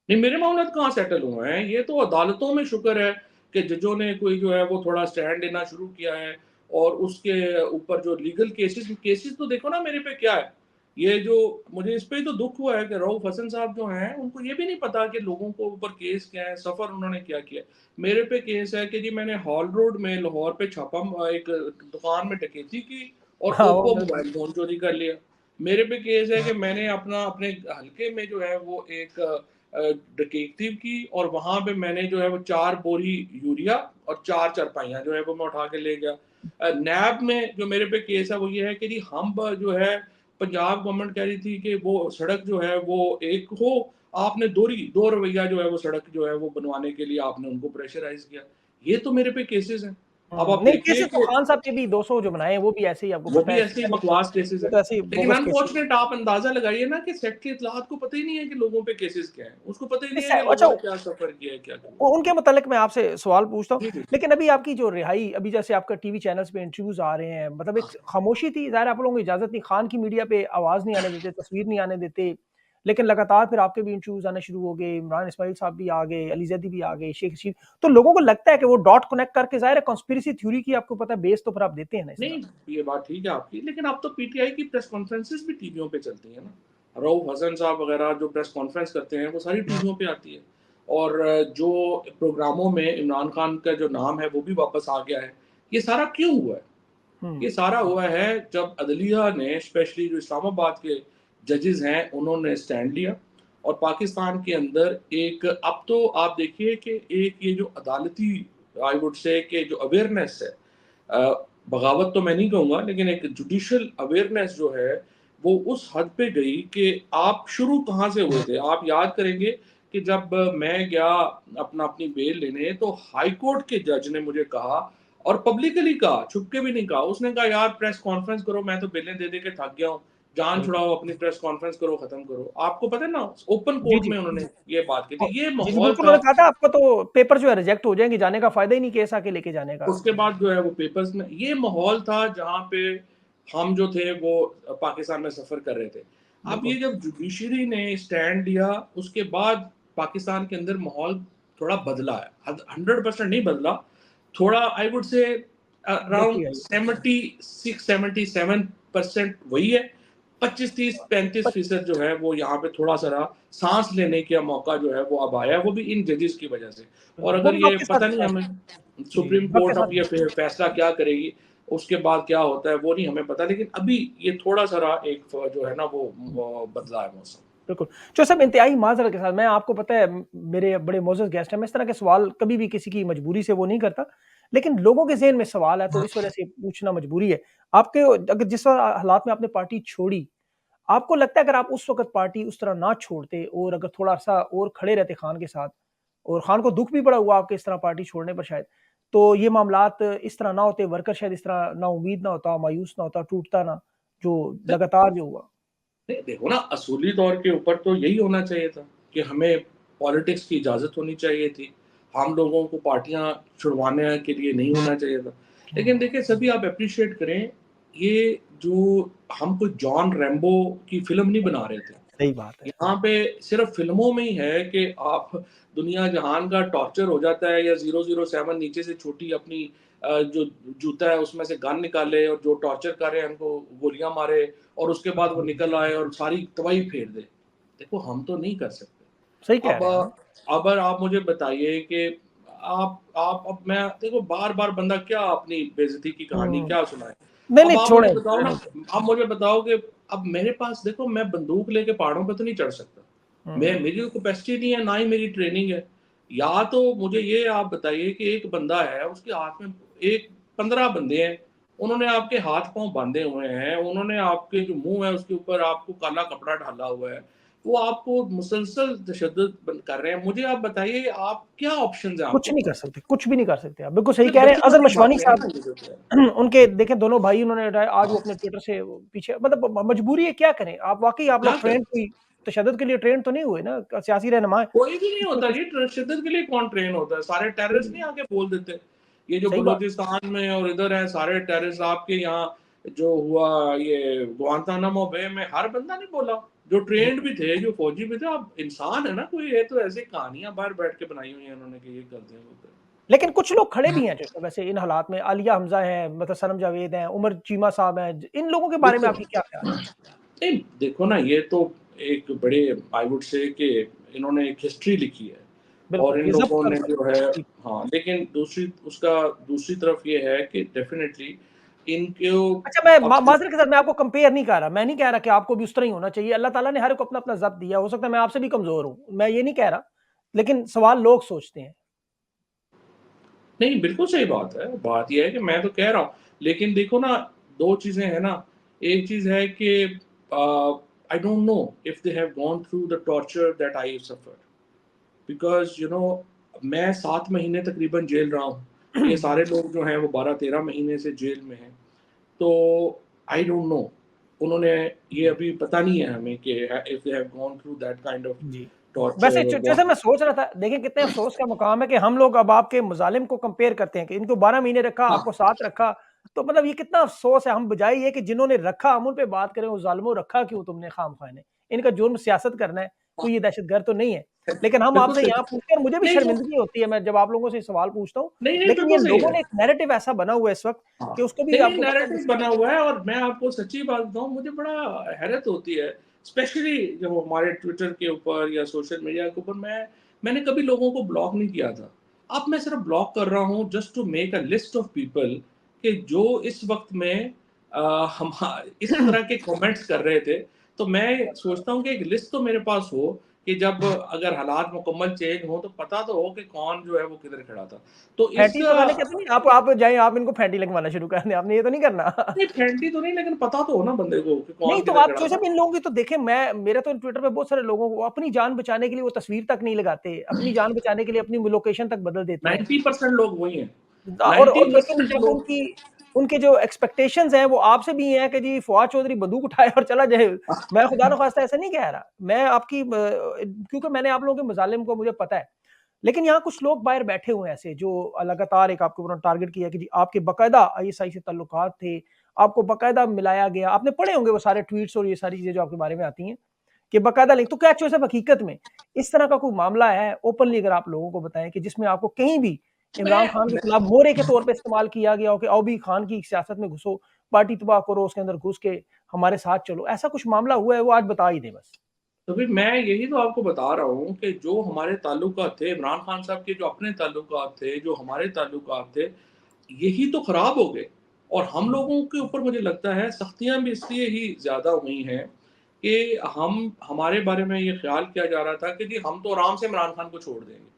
[SPEAKER 2] नहीं, मेरे मामलात कहाँ सेटल हुए हैं, ये तो अदालतों में शुक्र है कि जजों ने कोई जो है वो थोड़ा स्टैंड लेना शुरू किया है। और उसके ऊपर जो लीगल केसेस केसेस तो देखो ना मेरे पे क्या है। ये जो मुझे इस पे ही तो दुख हुआ है कि रऊफ हसन साहब जो हैं, उनको ये भी नहीं पता कि लोगों को ऊपर केस क्या है, सफ़र उन्होंने क्या किया है। मेरे पे केस है कि जी मैंने हॉल रोड में लाहौर पे एक दुकान में डकैती की और
[SPEAKER 1] हाँ, वो
[SPEAKER 2] ओप्पो
[SPEAKER 1] बिल्कुल।
[SPEAKER 2] मोबाइल फ़ोन चोरी कर लिया। मेरे पे केस है कि मैंने अपने हलके में जो है वो एक अ, डकैती की और वहाँ पे मैंने जो है वो 4 बोरी यूरिया और 4 चारपाइयाँ जो है वो मैं उठा के ले गया। नैब में जो मेरे पे केस है वो ये है कि जी हम जो है, पंजाब गवर्नमेंट कह रही थी कि वो सड़क जो है वो एक हो, आपने दो रवैया जो है वो सड़क जो है वो बनवाने के लिए आपने उनको प्रेशराइज़ किया। ये तो मेरे पे केसेस हैं। अब आप
[SPEAKER 1] नहीं,
[SPEAKER 2] देखिए
[SPEAKER 1] केसेस तो
[SPEAKER 2] कि
[SPEAKER 1] खान साहब के भी 200 जो बनाए हैं, वो भी ऐसे ही आपको
[SPEAKER 2] वो
[SPEAKER 1] पता
[SPEAKER 2] भी
[SPEAKER 1] है
[SPEAKER 2] ऐसे ही बकवास केसेस
[SPEAKER 1] वो
[SPEAKER 2] है।
[SPEAKER 1] तो ऐसे ही
[SPEAKER 2] लेकिन
[SPEAKER 1] बोगस केसेस।
[SPEAKER 2] अनफॉर्चुनेट आप अंदाज़ा लगाइए ना कि सेक्रेटरी इत्तलात को पता ही नहीं है कि लोगों पे केसेस क्या हैं। उसको पता ही नहीं है कि
[SPEAKER 1] अच्छा,
[SPEAKER 2] लोगों ने क्या सफ़र किया है, क्या हुआ है।
[SPEAKER 1] उनके मुतालिक मैं आपसे सवाल पूछता हूँ,
[SPEAKER 2] जी, जी।
[SPEAKER 1] लेकिन अभी आपकी जो रिहाई, अभी जैसे आपका टीवी चैनल्स पे इंटरव्यूज़ आ रहे हैं, मतलब एक
[SPEAKER 2] हाँ।
[SPEAKER 1] खामोशी थी, ज़ाहिर है आप लोगों को इजाज़त नहीं, खान की मीडिया पे आवाज़ नहीं आने देते, तस्वीर नहीं आने देते, लेकिन लगातार फिर आपके भी इंटरव्यूज़ आने शुरू हो गए, इमरान इस्माइल साहब भी आ गए, अली ज़ैदी भी आ गए, शेख रशीद, तो लोगों को लगता है कि वो डॉट कनेक्ट करके, ज़ाहिर है कॉन्स्पिरेसी थ्योरी की आपको पता है बेस तो फिर आप देते हैं ना इस तरह।
[SPEAKER 2] नहीं, ये बात ठीक है आपकी, लेकिन अब तो पीटीआई की प्रेस कॉन्फ्रेंसेस भी टीवियों पे चलती हैं ना। रऊफ हसन साहब वगैरह जो प्रेस कॉन्फ्रेंस करते हैं, वो सारी टीवियों पे आती है। और जो प्रोग्रामों में इमरान खान का जो नाम है, वो भी वापस आ गया है। ये सारा क्यों हुआ है?
[SPEAKER 1] हुँ,
[SPEAKER 2] ये सारा हुआ है जब अदलिया ने, स्पेशली जो इस्लामाबाद के जजेस हैं, उन्होंने स्टैंड लिया और पाकिस्तान के अंदर एक, अब तो आप देखिए कि एक ये जो अदालती, आई वुड से कि जो अवेयरनेस है, बगावत तो मैं नहीं कहूँगा, लेकिन एक जुडिशियल अवेयरनेस जो है, वो उस हद पे गई कि आप शुरू कहाँ से हुए थे? आप याद करेंगे कि जब मैं गया अपनी बेल लेने, तो हाई कोर्ट के जज ने मुझे कहा और पब्लिकली कहा, छुप के भी नहीं कहा। उसने कहा, "यार प्रेस कॉन्फ्रेंस करो, मैं तो बेलें दे-दे के थक गया हूँ। जान
[SPEAKER 1] बिल्कुल।
[SPEAKER 2] छुड़ाओ, अपनी प्रेस कॉन्फ्रेंस करो, खत्म करो।" आपको पता है ना, ओपन
[SPEAKER 1] जी,
[SPEAKER 2] कोर्ट
[SPEAKER 1] जी।
[SPEAKER 2] में उन्होंने ये बात की थी। ये
[SPEAKER 1] जी, जी,
[SPEAKER 2] माहौल
[SPEAKER 1] बिल्कुल
[SPEAKER 2] था।
[SPEAKER 1] उन्होंने कहा था आपका तो पेपर जो है रिजेक्ट हो जाएँगे, जाने का फ़ायदा ही नहीं केस आके लेके जाने का।
[SPEAKER 2] उसके बाद जो है वो पेपर्स में ये माहौल था जहाँ पे हम जो थे वो पाकिस्तान में सफ़र कर रहे थे। अब ये
[SPEAKER 1] बिल्कुल।
[SPEAKER 2] जब जुडिशरी ने स्टैंड लिया, उसके बाद पाकिस्तान के अंदर माहौल थोड़ा बदला है। 100% नहीं बदला, थोड़ा आई वुड से
[SPEAKER 1] बेहतरी
[SPEAKER 2] अराउंड
[SPEAKER 1] आई।
[SPEAKER 2] 76-77% वही है। 25, 30,
[SPEAKER 1] प
[SPEAKER 2] 35% जो है वो यहाँ पे थोड़ा-सा साँस लेने का मौका जो है वो अब आया है, वो भी इन जजेस की वज़ह से। और
[SPEAKER 1] वो
[SPEAKER 2] अगर
[SPEAKER 1] भी
[SPEAKER 2] ये
[SPEAKER 1] वक़्त के
[SPEAKER 2] पता
[SPEAKER 1] साथ
[SPEAKER 2] नहीं हमें
[SPEAKER 1] जी,
[SPEAKER 2] सुप्रीम
[SPEAKER 1] वक़्त के
[SPEAKER 2] कोर्ट अब ये
[SPEAKER 1] साथ
[SPEAKER 2] फैसला क्या करेगी, उसके बाद क्या होता है वो नहीं हमें पता, लेकिन अभी ये थोड़ा-सा एक जो है ना वो बदला है मौसम।
[SPEAKER 1] बिल्कुल। जो सब इंतहाई माज़रत के साथ मैं आपको पता है मेरे बड़े मोअज़्ज़ज़ गेस्ट हैं, मैं इस तरह के सवाल कभी भी किसी की मजबूरी से वो नहीं करता, लेकिन लोगों के ज़हन में सवाल है तो इस वज़ह से पूछना मजबूरी है। आपके अगर जिस हालात में आपने पार्टी छोड़ी, आपको लगता है अगर आप उस वक़्त पार्टी उस तरह ना छोड़ते और अगर थोड़ा-सा और खड़े रहते खान के साथ और खान को दुःख भी बड़ा हुआ आपके इस तरह पार्टी छोड़ने पर शायद, तो ये मामलात इस तरह ना होते, वर्कर शायद इस तरह नाउम्मीद ना होता, मायूस ना होता, टूटता ना, जो लगातार जो हुआ।
[SPEAKER 2] नहीं, देखो ना, असूली तौर के ऊपर तो यही होना चाहिए था कि हमें पॉलिटिक्स की इजाज़त होनी चाहिए थी। हम लोगों को पार्टियाँ छुड़वाने के लिए नहीं होना चाहिए था। लेकिन
[SPEAKER 1] हुँ,
[SPEAKER 2] देखिए, सभी आप एप्रिशिएट करें, ये जो हम कोई जॉन रैम्बो की फ़िल्म नहीं बना रहे थे।
[SPEAKER 1] सही बात है।
[SPEAKER 2] यहाँ पे सिर्फ़ फ़िल्मों में ही है कि आप दुनिया जहान का टॉर्चर हो जाता है या 007 नीचे से छोटी अपनी जो जूता है उसमें से गन निकाले और जो टॉर्चर कर रहे हैं उनको गोलियाँ मारे और उसके बाद वो निकल आए और सारी तबाही फेर दे। देखो, हम तो नहीं कर सकते।
[SPEAKER 1] सही कह
[SPEAKER 2] अब
[SPEAKER 1] रहे हैं आप।
[SPEAKER 2] अगर आप मुझे बताइए कि आप अब मैं देखो, बार-बार बंदा क्या अपनी बेइज़्ज़ती की कहानी
[SPEAKER 1] हुँ।
[SPEAKER 2] क्या सुनाए।
[SPEAKER 1] नहीं,
[SPEAKER 2] अब
[SPEAKER 1] नहीं
[SPEAKER 2] आप मुझे बताओ
[SPEAKER 1] छोड़ें।
[SPEAKER 2] ना, आप मुझे बताओ कि अब मेरे पास देखो, मैं बंदूक लेके पहाड़ों पे तो नहीं चढ़ सकता। मेरी कैपेसिटी नहीं है, ना ही मेरी ट्रेनिंग है। या तो मुझे ये आप बताइए कि एक बंदा है, उसके हाथ में एक 15 बंदे हैं, उन्होंने आपके हाथ-पाँव बाँधे हुए हैं, उन्होंने आपके जो मुँह है उसके ऊपर आपको काला कपड़ा डाला हुआ है, वो आपको मुसलसल तशद्दुद कर रहे हैं। मुझे आप बताइए आप क्या ऑप्शंस हैं
[SPEAKER 1] कुछ
[SPEAKER 2] आपके
[SPEAKER 1] नहीं कर
[SPEAKER 2] पास?
[SPEAKER 1] सकते, कुछ भी नहीं कर सकते आप, बिल्कुल सही
[SPEAKER 2] ये
[SPEAKER 1] कह रहे हैं।
[SPEAKER 2] बच्चों
[SPEAKER 1] अज़र
[SPEAKER 2] वाली
[SPEAKER 1] मशवानी
[SPEAKER 2] बातें हैं
[SPEAKER 1] साहब
[SPEAKER 2] ना ये जो है।
[SPEAKER 1] उनके देखें दोनों भाई उन्होंने रिटायर आज वो अपने ट्विटर से पीछे मतलब मजबूरी है, क्या करें? आप वाक़ई आप
[SPEAKER 2] क्या
[SPEAKER 1] लोग
[SPEAKER 2] करें?
[SPEAKER 1] ट्रेंड कोई तशद्दुद के लिए ट्रेंड तो नहीं हुए ना, सियासी रहनुमा
[SPEAKER 2] कोई भी नहीं होता
[SPEAKER 1] हैं।
[SPEAKER 2] जी, तशद्दुद के लिए कौन ट्रेन होता है? सारे टेररिस्ट नहीं आके बोल देते। ये जो
[SPEAKER 1] सही बात।
[SPEAKER 2] बलूचिस्तान में और इधर हैं सारे टेररिस्ट, आपके यहाँ जो हुआ ये गुआंतानामो बे में हर बंदा नहीं बोला। जो
[SPEAKER 1] जी।
[SPEAKER 2] ट्रेन्ड भी थे, जो फौजी भी थे, आप इंसान है ना कोई, ये तो ऐसी कहानियाँ बाहर बैठ के बनाई हुई हैं उन्होंने कि ये कर दिया वो कर
[SPEAKER 1] लेकिन कुछ लोग खड़े भी हैं जो वैसे इन हालात में, आलिया हमज़ा हैं, मतलब सनम जावेद हैं, उमर चीमा साहब हैं, इन लोगों के बारे में
[SPEAKER 2] देखो
[SPEAKER 1] आपके क्या ख़्याल है?
[SPEAKER 2] नहीं, देखो ना ये तो एक बड़े आई वुड से कि इन्होंने एक हिस्ट्री लिखी है
[SPEAKER 1] बिल्कुल,
[SPEAKER 2] और इन
[SPEAKER 1] ये ज़ब्त
[SPEAKER 2] लोगों
[SPEAKER 1] कर
[SPEAKER 2] ने जो है
[SPEAKER 1] सकते हैं।
[SPEAKER 2] हाँ, लेकिन दूसरी तरफ ये है कि डेफ़िनेटली इनको
[SPEAKER 1] अच्छा, मैं
[SPEAKER 2] अपने
[SPEAKER 1] माज़रत के साथ मैं आपको कंपेयर नहीं कर रहा, मैं नहीं कह रहा कि आपको भी उस तरह ही होना चाहिए, अल्लाह ताला ने हर एक को अपना-अपना ज़ब्त दिया, हो सकता है मैं आपसे भी कमज़ोर हूँ, मैं ये नहीं कह रहा, लेकिन सवाल लोग सोचते हैं।
[SPEAKER 2] नहीं, बिल्कुल सही बात है। बात ये है कि मैं तो कह रहा हूँ, लेकिन देखो ना 2 चीज़ें हैं ना, एक चीज़ है कि I don't know if they have gone through the torture that I suffered because मैं 7 महीने तकरीबन जेल रहा हूँ। ये सारे लोग जो हैं वो 12-13 महीने से जेल में हैं। तो आई डोंट नो उन्होंने ये
[SPEAKER 1] जी,
[SPEAKER 2] अभी पता नहीं है हमें कि if they have gone through that kind of
[SPEAKER 1] जी। वैसे
[SPEAKER 2] टॉर्चर
[SPEAKER 1] ज
[SPEAKER 2] और
[SPEAKER 1] जैसे
[SPEAKER 2] व्हाट
[SPEAKER 1] मैं सोच रहा था, देखिए कितने अफ़सोस का मुकाम है कि हम लोग अब आपके मुज़ालिम को कंपेयर करते हैं कि इनको 12 महीने रखा,
[SPEAKER 2] हाँ,
[SPEAKER 1] आपको 7 रखा, तो मतलब ये कितना अफ़सोस है, हम बजाए ये कि जिन्होंने रखा हम उन पे बात करें, वो ज़ालिमों रखा क्यों तुमने खामख़ा ने? इनका जुर्म सियासत करना है,
[SPEAKER 2] हाँ,
[SPEAKER 1] कोई ये दहशतगर्द तो नहीं है। लेकिन हम
[SPEAKER 2] बिल्कुल
[SPEAKER 1] आपसे
[SPEAKER 2] सही।
[SPEAKER 1] यहाँ पूछते हैं और मुझे भी
[SPEAKER 2] नहीं तो
[SPEAKER 1] शर्मिंदगी होती है, मैं जब आप लोगों से सवाल पूछता हूँ,
[SPEAKER 2] नहीं, नहीं,
[SPEAKER 1] लेकिन ये
[SPEAKER 2] बिल्कुल सही
[SPEAKER 1] लोगों
[SPEAKER 2] है।
[SPEAKER 1] ने एक नैरेटिव ऐसा बना हुआ है इस वक़्त
[SPEAKER 2] हाँ,
[SPEAKER 1] कि उसको भी
[SPEAKER 2] नहीं, नहीं
[SPEAKER 1] आपको पता है
[SPEAKER 2] नैरेटिव बना हुआ है और मैं आपको सच्ची बात बताऊँ मुझे बड़ा हैरत होती है, स्पेशली जब हमारे ट्विटर के ऊपर या सोशल मीडिया के ऊपर मैंने कभी लोगों को ब्लॉक नहीं किया था। अब मैं सिर्फ़ ब्लॉक कर रहा हूँ just to make a list of people कि जो इस वक़्त में हमा इस तरह के कमेंट्स कर रहे थे, तो मैं सोचता हूँ कि एक लिस्ट तो मेरे पास हो कि जब अगर हालात मुकम्मल चेंज हों, तो पता तो हो कि कौन जो है वो किधर खड़ा था। तो
[SPEAKER 1] फैंटी
[SPEAKER 2] इसका
[SPEAKER 1] लगाने के तो नहीं, आप जाएँ, आप इनको फैंटी लगवाना शुरू कर दें, आपने ये तो नहीं करना।
[SPEAKER 2] नहीं फेंटी तो नहीं लेकिन पता तो हो ना बंदे को कि
[SPEAKER 1] नहीं,
[SPEAKER 2] कौन
[SPEAKER 1] तो
[SPEAKER 2] किधर
[SPEAKER 1] आप
[SPEAKER 2] खड़ा
[SPEAKER 1] जो
[SPEAKER 2] था।
[SPEAKER 1] सब इन लोगों की तो देखें, मैं मेरा तो ट्विटर पे बहुत सारे लोगों को अपनी जान बचाने के लिए वो तस्वीर तक नहीं लगाते, अपनी जान बचाने के लिए अपनी लोकेशन तक बदल देते हैं।
[SPEAKER 2] 90% लोग वही हैं।
[SPEAKER 1] और लेकिन
[SPEAKER 2] 90%
[SPEAKER 1] जब
[SPEAKER 2] लोग
[SPEAKER 1] उनकी उनके जो एक्सपेक्टेशंस हैं वो आपसे भी हैं कि जी फवाद चौधरी बंदूक उठाए और चला जाए। मैं खुदा न खास्ता ऐसा नहीं कह रहा। मैं आपकी क्योंकि मैंने आप लोगों के मज़ालिम को मुझे पता है। लेकिन यहाँ कुछ लोग बाहर बैठे हुए हैं ऐसे जो लगातार एक आपके ऊपर टारगेट किया कि जी आपके बाकायदा आईएसआई से ताल्लुकात थे, आपको बाकायदा मिलाया गया। आपने पढ़े होंगे वो सारे ट्वीट्स और ये सारी चीज़ें जो आपके बारे में आती हैं, कि बाकायदा लिंक तो क्या एक्चुअली सब हकीकत में इस तरह का कोई मामला है ओपनली अगर आप लोगों को बताएँ कि जिसमें आपको कहीं भी इमरान खान के
[SPEAKER 2] मैं
[SPEAKER 1] खिलाफ मोहरे के तौर पे इस्तेमाल किया गया हो कि आओ भी खान की सियासत में घुसो, पार्टी तबाह करो, उसके अंदर घुस के हमारे साथ चलो। ऐसा कुछ मामला हुआ है वो आज बता ही दें बस।
[SPEAKER 2] तो फिर मैं यही तो आपको बता रहा हूँ कि जो हमारे ताल्लुकात थे, इमरान खान साहब के जो अपने ताल्लुकात थे, जो हमारे ताल्लुकात थे, यही तो खराब हो गए। और हम
[SPEAKER 1] जी,
[SPEAKER 2] लोगों के ऊपर मुझे लगता है सख्तियाँ भी इसलिए ही ज़्यादा हुई हैं कि हम हमारे बारे में ये ख़्याल किया जा रहा था कि जी हम तो आराम से इमरान खान को छोड़ देंगे।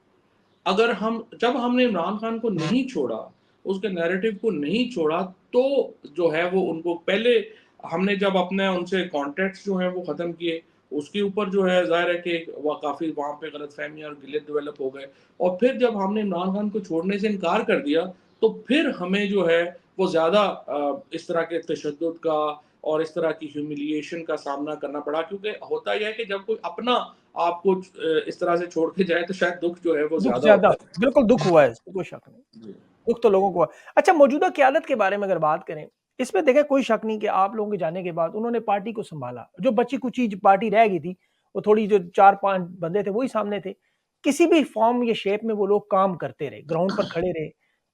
[SPEAKER 2] अगर हम जब हमने इमरान खान को नहीं छोड़ा, उसके नैरेटिव को नहीं छोड़ा, तो जो है वो उनको पहले हमने जब अपने उनसे कॉन्टैक्ट्स जो हैं वो ख़त्म किए, उसके ऊपर जो है ज़ाहिर है कि वो काफ़ी वहाँ पे गलतफ़हमियाँ और गिले डेवलप हो गए और फिर जब हमने इमरान खान को छोड़ने से इनकार कर दिया, तो फिर हमें जो है वो ज़्यादा इस तरह के तशद्दुद का और इस तरह की ह्यूमिलिएशन का सामना करना पड़ा क्योंकि होता ये है कि जब कोई अपना आपको इस तरह से छोड़ के जाए तो शायद दुःख जो है वो
[SPEAKER 1] दुःख
[SPEAKER 2] ज़्यादा
[SPEAKER 1] ज़्यादा
[SPEAKER 2] होता है।
[SPEAKER 1] बिल्कुल दुःख हुआ है, इसमें कोई शक नहीं।
[SPEAKER 2] जी।
[SPEAKER 1] दुःख तो लोगों को हुआ। अच्छा, मौजूदा क़यादत के बारे में अगर बात करें, इसमें देखें कोई शक नहीं कि आप लोगों के जाने के बाद उन्होंने पार्टी को सँभाला। जो बची-कुची पार्टी रह गई थी, वो थोड़ी जो 4-5 बंदे थे वही सामने थे। किसी भी फ़ॉर्म या शेप में वो लोग काम करते रहे, ग्राउंड पर खड़े रहे।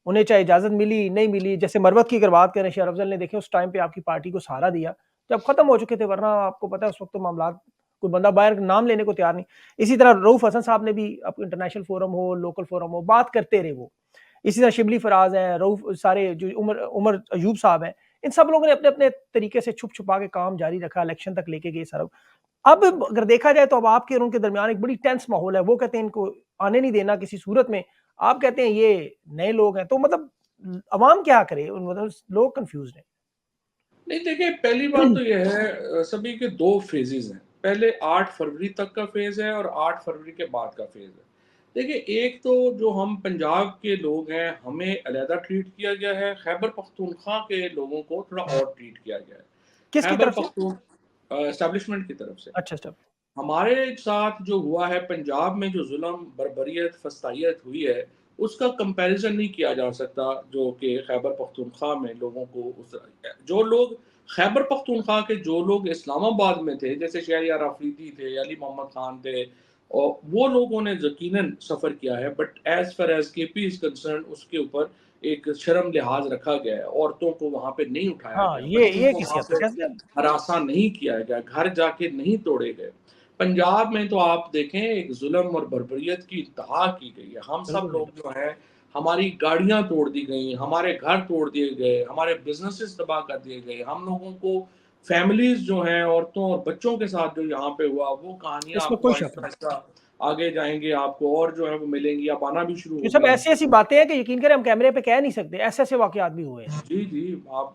[SPEAKER 1] उन्हें चाहे इजाज़त मिली, नहीं मिली, जैसे मरवत की अगर बात करें, शेर अफ़ज़ल ने देखें उस टाइम पे आपकी पार्टी को सहारा दिया, जब ख़त्म हो चुके थे, वरना आपको पता है उस वक़्त तो मामलात कोई बंदा बाहर नाम लेने को तैयार नहीं। इसी तरह रऊफ़ हसन साहब ने भी अब इंटरनेशनल फ़ोरम हो, लोकल फ़ोरम हो, बात करते रहे वो। इसी तरह शिबली फराज हैं, रऊफ सारे जो उमर उमर अयूब साहब हैं, इन सब लोगों ने अपने-अपने तरीके से छुप-छुपा के काम जारी रखा, इलेक्शन तक लेके गए सारा। अब अगर देखा जाए तो अब आपके और उनके दरमियान एक बड़ी टेंस माहौल है। वो कहते हैं इनको आने नहीं देना किसी सूरत में, आप कहते हैं ये नए लोग हैं। तो मतलब अवाम क्या करे? मतलब लोग कन्फ्यूज़्ड हैं।
[SPEAKER 2] नहीं देखिए, पहली बात तो ये है सभी के 2 फ़ेज़ेज़ हैं। पहले 8 फरवरी तक का फ़ेज़ है और 8 फरवरी के बाद का फ़ेज़ है। देखिए, एक तो जो हम पंजाब के लोग हैं, हमें अलहदा ट्रीट किया गया है, खैबर पख्तूनख्वा के लोगों को थोड़ा और ट्रीट किया गया है।
[SPEAKER 1] किसकी
[SPEAKER 2] खैबर
[SPEAKER 1] तरफ से?
[SPEAKER 2] पख्तून एस्टेब्लिशमेंट की तरफ से।
[SPEAKER 1] अच्छा, अच्छा।
[SPEAKER 2] हमारे साथ जो हुआ है पंजाब में जो ज़ुल्म, बर्बरियत, फस्तायत हुई है, उसका कंपैरिज़न नहीं किया जा सकता जो कि खैबर पख्तूनख्वा में लोगों को उस जो लोग खैबर पख्तूनख्वा के जो लोग इस्लामाबाद में थे, जैसे शहरयार आफरीदी थे, अली मोहम्मद खान थे और वो लोगों ने यकीनन सफ़र किया है, but as far as KP is concerned उसके ऊपर एक शर्म लिहाज़ रखा गया है। औरतों को वहाँ पे नहीं उठाया
[SPEAKER 1] हाँ,
[SPEAKER 2] गया, बच्चों
[SPEAKER 1] ये
[SPEAKER 2] को
[SPEAKER 1] किसी
[SPEAKER 2] वहाँ
[SPEAKER 1] हद तक
[SPEAKER 2] पे
[SPEAKER 1] है।
[SPEAKER 2] हरासा नहीं किया गया, घर जाके नहीं तोड़े गए। पंजाब में तो आप देखें एक ज़ुल्म और बर्बरियत की इंतहा की गई है। हम सब
[SPEAKER 1] बिल्कुल,
[SPEAKER 2] लोग
[SPEAKER 1] बिल्कुल।
[SPEAKER 2] जो हैं, हमारी गाड़ियाँ तोड़ दी गई, हमारे घर तोड़ दिए गए, हमारे बिज़नेसेस तबाह कर दिए गए। हम लोगों को फैमिलीज़ जो हैं, औरतों और बच्चों के साथ जो यहाँ पे हुआ, वो कहानियाँ
[SPEAKER 1] इसमें
[SPEAKER 2] आपको
[SPEAKER 1] कोई शक नहीं।
[SPEAKER 2] आहिस्ता-आहिस्ता आगे जाएँगे, आपको और जो है वो मिलेंगी, अब आना भी शुरू
[SPEAKER 1] ये
[SPEAKER 2] हो
[SPEAKER 1] सब
[SPEAKER 2] गई हैं।
[SPEAKER 1] ऐसी-ऐसी बातें हैं कि यकीन करें हम कैमरे पे कह नहीं सकते, ऐसे-ऐसे वाक़यात भी हुए हैं।
[SPEAKER 2] जी, जी, आप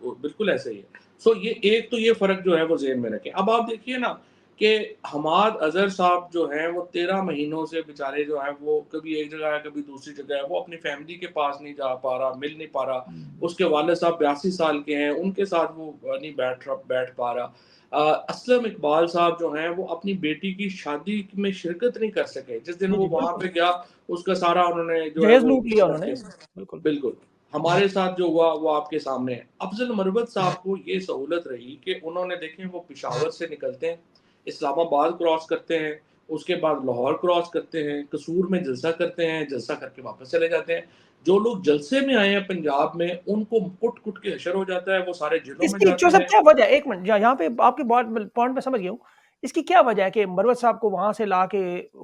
[SPEAKER 2] वो बिल्कुल ऐसे ही है। सो ये एक तो ये फ़र्क जो है वो ज़हन में रखें। अब आप देखिए ना कि हमाद अज़हर साहब जो हैं वो 13 महीनों से बेचारे जो हैं वो कभी एक जगह है, कभी दूसरी जगह है। वो अपनी फ़ैमिली के पास नहीं जा पा रहा, मिल नहीं पा रहा।
[SPEAKER 1] हुँ।
[SPEAKER 2] उसके वालिद साहब 82 साल के हैं, उनके साथ वो नहीं बैठ पा रहा। असलम इकबाल साहब जो हैं वो अपनी बेटी की शादी में शिरकत नहीं कर सके। जिस दिन
[SPEAKER 1] जी,
[SPEAKER 2] वो
[SPEAKER 1] जी,
[SPEAKER 2] वहाँ
[SPEAKER 1] बिल्कुल।
[SPEAKER 2] पे गया, उसका सारा उन्होंने जो है
[SPEAKER 1] जहेज़
[SPEAKER 2] वो
[SPEAKER 1] लूट लिया उन्होंने।
[SPEAKER 2] करके
[SPEAKER 1] बिल्कुल।
[SPEAKER 2] बिल्कुल। हमारे साथ जो हुआ वो आपके सामने है। अफ़ज़ल मरवत साहब को ये सहूलत रही कि उन्होंने देखें वो पेशावर से निकलते हैं, इस्लामाबाद क्रॉस करते हैं, उसके बाद लाहौर क्रॉस करते हैं, कसूर में जलसा करते हैं, जलसा करके वापस चले जाते हैं। जो लोग जलसे में आए हैं पंजाब में, उनको कुट-कुट के हशर हो जाता है, वो सारे जिलों में
[SPEAKER 1] इसकी
[SPEAKER 2] जाते
[SPEAKER 1] जो सब
[SPEAKER 2] हैं।
[SPEAKER 1] क्या वजह है? 1 मिनट यहाँ पे आपकी बात पॉइंट मैं समझ गया हूँ। इसकी क्या वजह है कि मरवत साहब को वहाँ से ला के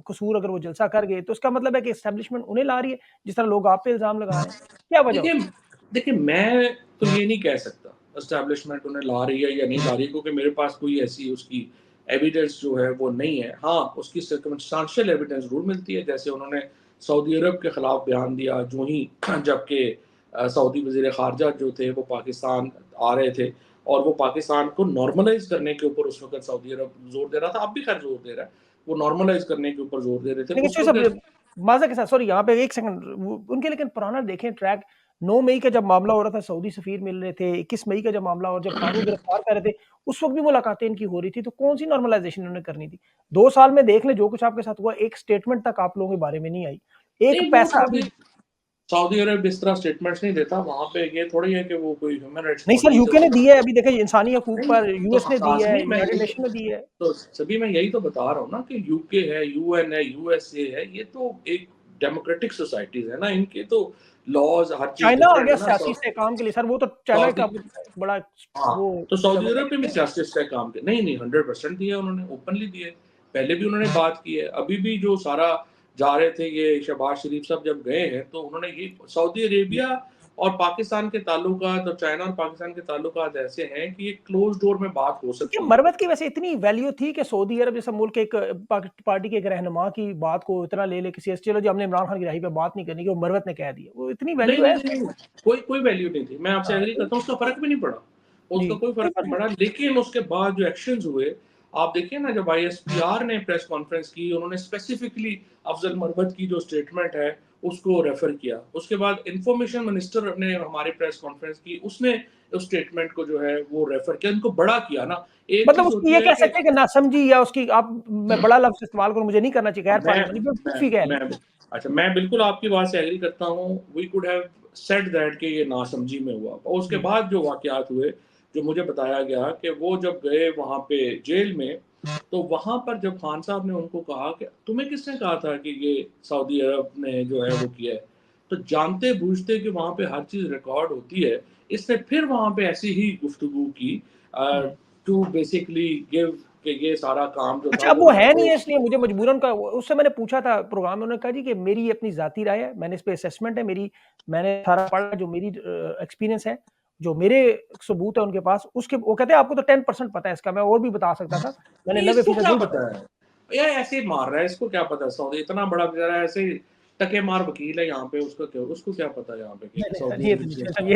[SPEAKER 1] कसूर अगर वो जलसा कर गए, तो इसका मतलब है कि एस्टेब्लिशमेंट उन्हें ला रही है, जिस तरह लोग आप पे इल्ज़ाम लगा रहे हैं। क्या वजह हो
[SPEAKER 2] देखिए
[SPEAKER 1] सकती
[SPEAKER 2] देखिए, मैं तो ये नहीं कह सकता एस्टेब्लिशमेंट उन्हें ला रही है या नहीं ला रही है क्योंकि मेरे पास कोई ऐसी उसकी एविडेंस जो है वो नहीं है। हाँ, उसकी सर्कमस्टेंशियल एविडेंस ज़रूर मिलती है, जैसे उन्होंने सऊदी अरब के खिलाफ बयान दिया जो ही जबकि सऊदी वज़ीर ख़ारिजा जो थे वो पाकिस्तान आ रहे थे और वो पाकिस्तान को नॉर्मलाइज़ करने के ऊपर उस वक़्त सऊदी अरब ज़ोर दे रहा था, अब भी ख़ैर ज़ोर दे रहा है। वो नॉर्मलाइज़ करने के ऊपर ज़ोर दे रहे थे।
[SPEAKER 1] है? लेकिन
[SPEAKER 2] उस
[SPEAKER 1] शोएब
[SPEAKER 2] वक़्त
[SPEAKER 1] साहब माज़ा के साथ सॉरी यहाँ पे 1 सेकंड वो उनके लेकिन पुराना देखें ट्रैक 9 मई का जब मामला हो रहा था, सऊदी सफ़ीर मिल रहे थे, 21 मई का जब मामला और जब कानून गिरफ्तार कर रहे थे, उस वक़्त भी मुलाकातें इनकी हो रही थी, तो कौन-सी नॉर्मलाइज़ेशन इन्होंने करनी थी? 2 साल में देख लें जो कुछ आपके साथ हुआ, एक स्टेटमेंट तक आप लोगों के बारे में नहीं आई। एक
[SPEAKER 2] नहीं, वो
[SPEAKER 1] पैसा
[SPEAKER 2] सऊदी सऊदी अरब इस तरह स्टेटमेंट्स नहीं देता, वहाँ पे ये थोड़ी है कि वो कोई ह्यूमन राइट्स
[SPEAKER 1] नहीं सर
[SPEAKER 2] बॉडी से
[SPEAKER 1] यूके ने दी
[SPEAKER 2] उसका
[SPEAKER 1] है, अभी देखिए इंसानी हकूक
[SPEAKER 2] नहीं,
[SPEAKER 1] पर
[SPEAKER 2] तो
[SPEAKER 1] यूएस ने दी है,
[SPEAKER 2] लाज़मी मैं
[SPEAKER 1] यूनाइटेड
[SPEAKER 2] यही
[SPEAKER 1] नेशन ने दी है।
[SPEAKER 2] तो सभी मैं यही तो बता रहा हूँ ना कि यूके है, यूएन है, यूएसए है, ये तो एक डेमोक्रेटिक सोसाइटीज़ है ना, इनके तो लॉज़ हर चीज़
[SPEAKER 1] चाइना आ
[SPEAKER 2] डिफरेंट
[SPEAKER 1] गया
[SPEAKER 2] है ना।
[SPEAKER 1] सियासी इस्तेहकाम के लिए सर, वो तो चाइना
[SPEAKER 2] सऊदी
[SPEAKER 1] का बड़ा
[SPEAKER 2] हाँ,
[SPEAKER 1] वो
[SPEAKER 2] तो सऊदी अरब ने
[SPEAKER 1] डेमोक्रेटिक
[SPEAKER 2] भी
[SPEAKER 1] है।
[SPEAKER 2] सियासत से काम किया। नहीं, नहीं 100% दिया उन्होंने, ओपनली दिए। पहले भी उन्होंने बात की है, अभी भी जो सारा जा रहे थे ये शहबाज शरीफ साहब जब गए हैं, तो उन्होंने ये सऊदी अरेबिया और पाकिस्तान के ताल्लुकात और चाइना और पाकिस्तान के ताल्लुकात ऐसे हैं कि ये क्लोज़ डोर में बात हो
[SPEAKER 1] क्या
[SPEAKER 2] सकती है।
[SPEAKER 1] मरवत की वैसे इतनी वैल्यू थी कि सऊदी अरब जैसा मुल्क एक पार्टी के एक रहनुमा की बात को इतना ले ले किसी चलो जी हमने इमरान खान की राही पे बात नहीं करनी कि वो मरवत ने कह दिया। वो इतनी
[SPEAKER 2] नहीं,
[SPEAKER 1] वैल्यू
[SPEAKER 2] नहीं,
[SPEAKER 1] है?
[SPEAKER 2] नहीं, नहीं, कोई कोई वैल्यू नहीं थी। मैं आपसे
[SPEAKER 1] हाँ,
[SPEAKER 2] एग्री करता हूँ, उसका फ़र्क भी नहीं पड़ा।
[SPEAKER 1] जी,
[SPEAKER 2] उसका कोई
[SPEAKER 1] कोई
[SPEAKER 2] फ़र्क
[SPEAKER 1] फ़र्क
[SPEAKER 2] नहीं
[SPEAKER 1] नहीं
[SPEAKER 2] पड़ा,
[SPEAKER 1] पड़ा।
[SPEAKER 2] लेकिन उसके बाद जो एक्शंस हुए, आप देखिए ना जब आईएसपीआर ने प्रेस कॉन्फ्रेंस की, उन्होंने स्पेसिफिकली अफ़ज़ल मरवत की जो स्टेटमेंट है, उसको रेफ़र किया। उसके बाद इन्फॉर्मेशन मिनिस्टर ने हमारी प्रेस कॉन्फ्रेंस की, उसने उस स्टेटमेंट को जो है वो रेफ़र किया, उनको बड़ा किया ना। एक
[SPEAKER 1] मतलब
[SPEAKER 2] चीज़
[SPEAKER 1] उसकी
[SPEAKER 2] होती
[SPEAKER 1] ये
[SPEAKER 2] है
[SPEAKER 1] कह
[SPEAKER 2] कि
[SPEAKER 1] सकते हैं कि नासमझी या उसकी आप मैं बड़ा लफ्ज़ इस्तेमाल करूँ मुझे नहीं करना चाहिए गैर
[SPEAKER 2] मैं
[SPEAKER 1] पार्लियामानी
[SPEAKER 2] मैं
[SPEAKER 1] बेवकूफ़ी कह लें।
[SPEAKER 2] मैं अच्छा, मैं बिल्कुल आपकी बात से एग्री करता हूँ। We could have said that कि ये नासमझी में हुआ और उसके
[SPEAKER 1] जी।
[SPEAKER 2] बाद जो वाक़यात हुए, जो मुझे बताया गया कि वो जब गए वहाँ पे जेल में, तो वहाँ पर जब खान साहब ने उनको कहा कि तुम्हें किसने कहा था कि ये सऊदी अरब ने जो है वो किया है? तो जानते-बूझते कि वहाँ पे हर चीज़ रिकॉर्ड होती है, इसने फिर वहाँ पे ऐसी ही गुफ्तगू की अ,
[SPEAKER 1] हुँ।
[SPEAKER 2] टू बेसिकली गिव कि ये सारा काम जो था
[SPEAKER 1] अच्छा अब
[SPEAKER 2] वो
[SPEAKER 1] वो
[SPEAKER 2] मैं
[SPEAKER 1] है नहीं
[SPEAKER 2] तो
[SPEAKER 1] है इसलिए मुझे मजबूरन का उससे मैंने पूछा था प्रोग्राम में उन्होंने कहा जी कि मेरी अपनी ज़ाती राय है, मैंने इस पे असेसमेंट है मेरी मैंने सारा पढ़ा जो मेरी एक्सपीरियंस है जो मेरे सबूत है उनके पास, उसके वो कहते हैं आपको तो 10% पता है इसका, मैं और भी बता सकता था, मैंने
[SPEAKER 2] नहीं, इसको
[SPEAKER 1] 90%
[SPEAKER 2] क्या
[SPEAKER 1] नहीं
[SPEAKER 2] पता
[SPEAKER 1] बताया।
[SPEAKER 2] है? यार ऐसे ही मार रहा है, इसको क्या पता सऊदी इतना बड़ा बेचारा ऐसे ही टके मार वकील है यहाँ पे, उसको क्या पता यहाँ पे
[SPEAKER 1] नहीं,
[SPEAKER 2] कि
[SPEAKER 1] नहीं सर,
[SPEAKER 2] सऊदी
[SPEAKER 1] ये तो नहीं
[SPEAKER 2] अरेबिया
[SPEAKER 1] सर,
[SPEAKER 2] क्या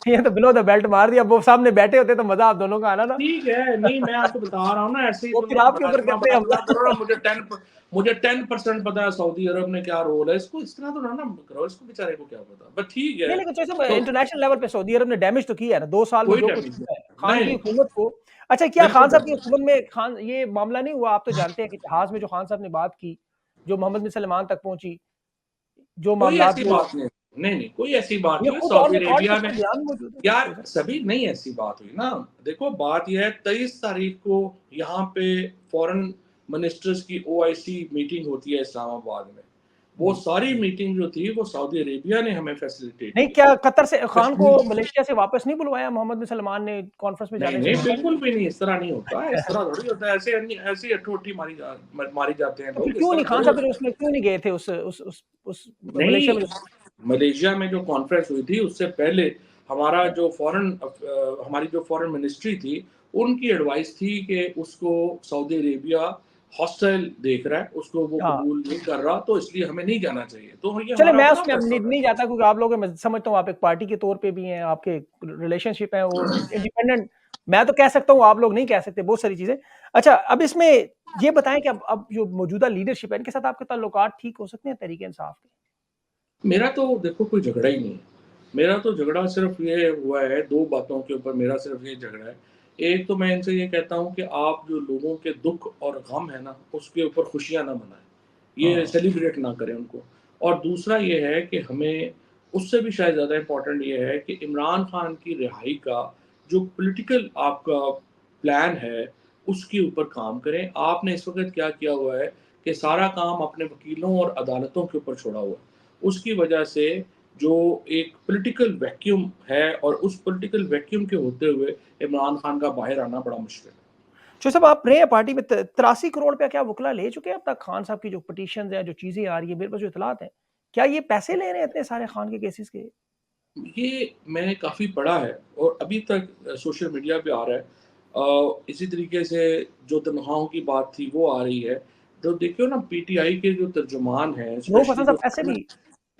[SPEAKER 2] है?
[SPEAKER 1] ये तो बिलो द बेल्ट मार दिया, वो सामने बैठे होते तो मज़ा आप दोनों का आना ना।
[SPEAKER 2] ठीक है, नहीं मैं आपको बता रहा हूँ ना, ऐसे ही
[SPEAKER 1] वो
[SPEAKER 2] बोल
[SPEAKER 1] फिर
[SPEAKER 2] रहा हूँ
[SPEAKER 1] आपके
[SPEAKER 2] बड़ा
[SPEAKER 1] ऊपर
[SPEAKER 2] इतना
[SPEAKER 1] करते
[SPEAKER 2] बड़ा
[SPEAKER 1] हैं
[SPEAKER 2] इतना बोल रहा
[SPEAKER 1] हमला।
[SPEAKER 2] हूँ मुझे 10% पता है सऊदी अरब में क्या रोल है, इसको इस तरह तो ना करो, इसको बेचारे को क्या पता? बट ठीक
[SPEAKER 1] नहीं,
[SPEAKER 2] है,
[SPEAKER 1] लेकिन जैसे
[SPEAKER 2] तो
[SPEAKER 1] इंटरनेशनल लेवल पे सऊदी अरब ने डैमेज तो किया है ना, 2 साल में
[SPEAKER 2] कोई
[SPEAKER 1] जो कुछ
[SPEAKER 2] डैमेज
[SPEAKER 1] हुआ है,
[SPEAKER 2] नहीं,
[SPEAKER 1] खान
[SPEAKER 2] नहीं,
[SPEAKER 1] की
[SPEAKER 2] नहीं,
[SPEAKER 1] हुकूमत को। अच्छा, क्या
[SPEAKER 2] बिल्कुल
[SPEAKER 1] खान साहब की
[SPEAKER 2] डैमेज
[SPEAKER 1] हुकूमत में खान ये मामला नहीं हुआ, आप तो जानते हैं कि जहाज़ में जो खान साहब ने बात की, जो मोहम्मद बिन सलमान तक पहुँची, जो
[SPEAKER 2] कोई
[SPEAKER 1] मामलात
[SPEAKER 2] ऐसी
[SPEAKER 1] वो
[SPEAKER 2] बात नहीं, नहीं, नहीं, कोई ऐसी बात
[SPEAKER 1] ये
[SPEAKER 2] नहीं हुई
[SPEAKER 1] खुद ऑन
[SPEAKER 2] सऊदी
[SPEAKER 1] रिकॉर्ड
[SPEAKER 2] अरेबिया
[SPEAKER 1] सबका
[SPEAKER 2] में।
[SPEAKER 1] बयान मौजूद है।
[SPEAKER 2] यार
[SPEAKER 1] कोई सा
[SPEAKER 2] सभी नहीं ऐसी बात हुई ना, देखो बात यह है 23 तारीख को यहाँ पे फॉरेन मिनिस्टर्स की ओआईसी मीटिंग होती है इस्लामाबाद में। वो
[SPEAKER 1] जी।
[SPEAKER 2] सारी मीटिंग जो थी वो सऊदी अरेबिया ने हमें फैसिलिटेट
[SPEAKER 1] नहीं,
[SPEAKER 2] की
[SPEAKER 1] क्या
[SPEAKER 2] थी।
[SPEAKER 1] कतर से खान को
[SPEAKER 2] कश्मीर
[SPEAKER 1] मलेशिया से वापस नहीं बुलवाया मोहम्मद बिन सलमान ने कॉन्फ्रेंस में
[SPEAKER 2] नहीं,
[SPEAKER 1] जाने से
[SPEAKER 2] नहीं,
[SPEAKER 1] रोका नहीं?
[SPEAKER 2] बिल्कुल भी नहीं, इस तरह नहीं होता है, इस तरह थोड़ी होता है, ऐसे अठोठी मारी जाते हैं
[SPEAKER 1] तो फिर
[SPEAKER 2] लोग, इस
[SPEAKER 1] क्यों
[SPEAKER 2] तरह
[SPEAKER 1] नहीं खान
[SPEAKER 2] थोड़ी
[SPEAKER 1] साहब फिर
[SPEAKER 2] होता है।
[SPEAKER 1] उसमें क्यों नहीं गए थे उस मलेशिया
[SPEAKER 2] नहीं,
[SPEAKER 1] में?
[SPEAKER 2] मलेशिया में जो कॉन्फ्रेंस हुई थी उससे पहले हमारा जो हमारी जो फॉरेन मिनिस्ट्री थी, उनकी एडवाइस थी कि उसको सऊदी अरेबिया हॉस्टाइल देख रहा है, उसको वो
[SPEAKER 1] हाँ।
[SPEAKER 2] कबूल नहीं कर रहा, तो इसलिए हमें नहीं जाना चाहिए। तो ये
[SPEAKER 1] चलिए,
[SPEAKER 2] हमारा
[SPEAKER 1] मैं
[SPEAKER 2] अपना
[SPEAKER 1] उसमें अब
[SPEAKER 2] फैसला
[SPEAKER 1] नहीं
[SPEAKER 2] था।
[SPEAKER 1] नहीं जाता क्योंकि आप लोग मैं समझता हूँ आप एक पार्टी के तौर पे भी हैं, आपके रिलेशनशिप है वो इंडिपेंडेंट। मैं तो कह सकता हूँ, आप लोग नहीं कह सकते बहुत सारी चीज़ें। अच्छा, अब इसमें ये बताएँ कि अब जो मौजूदा लीडरशिप है, इनके साथ आपके ताल्लुकात ठीक हो सकते हैं तहरीक-ए-इंसाफ के?
[SPEAKER 2] मेरा तो देखो कोई झगड़ा ही नहीं है। मेरा तो झगड़ा सिर्फ़ ये हुआ है 2 बातों के ऊपर मेरा सिर्फ़ ये झगड़ा है। एक तो मैं इनसे ये कहता हूँ कि आप जो लोगों के दुःख और गम है ना, उसके ऊपर खुशियाँ ना मनाएँ। ये
[SPEAKER 1] हाँ।
[SPEAKER 2] सेलिब्रेट ना करें उनको। और दूसरा ये है कि हमें उससे भी शायद ज़्यादा इम्पोर्टेंट ये है कि इमरान खान की रिहाई का जो पॉलिटिकल आपका प्लान है, उसके ऊपर काम करें। आपने इस वक़्त क्या किया हुआ है कि सारा काम अपने वकीलों और अदालतों के ऊपर छोड़ा हुआ है। उसकी वजह से जो एक पॉलिटिकल वैक्यूम है और उस पॉलिटिकल वैक्यूम के होते हुए इमरान खान का बाहर आना बड़ा मुश्किल है।
[SPEAKER 1] जो साहब आप रहे हैं पार्टी में, 83 करोड़ रुपया क्या वकला ले चुके हैं अब तक खान साहब की जो पिटीशंस हैं, जो चीज़ें आ रही हैं, मेरे पास जो इत्तलात हैं। क्या ये पैसे ले रहे हैं इतने सारे खान के केसेस के?
[SPEAKER 2] ये मैंने काफ़ी पढ़ा है और अभी तक सोशल मीडिया पे आ रहा है। इसी तरीके से जो तनख्वाहों की बात थी वो आ रही है। तो देखिए ना पीटीआई के जो तर्जुमान हैं
[SPEAKER 1] रऊफ़
[SPEAKER 2] स्पेशली
[SPEAKER 1] हसन
[SPEAKER 2] जो
[SPEAKER 1] साहब पैसे भी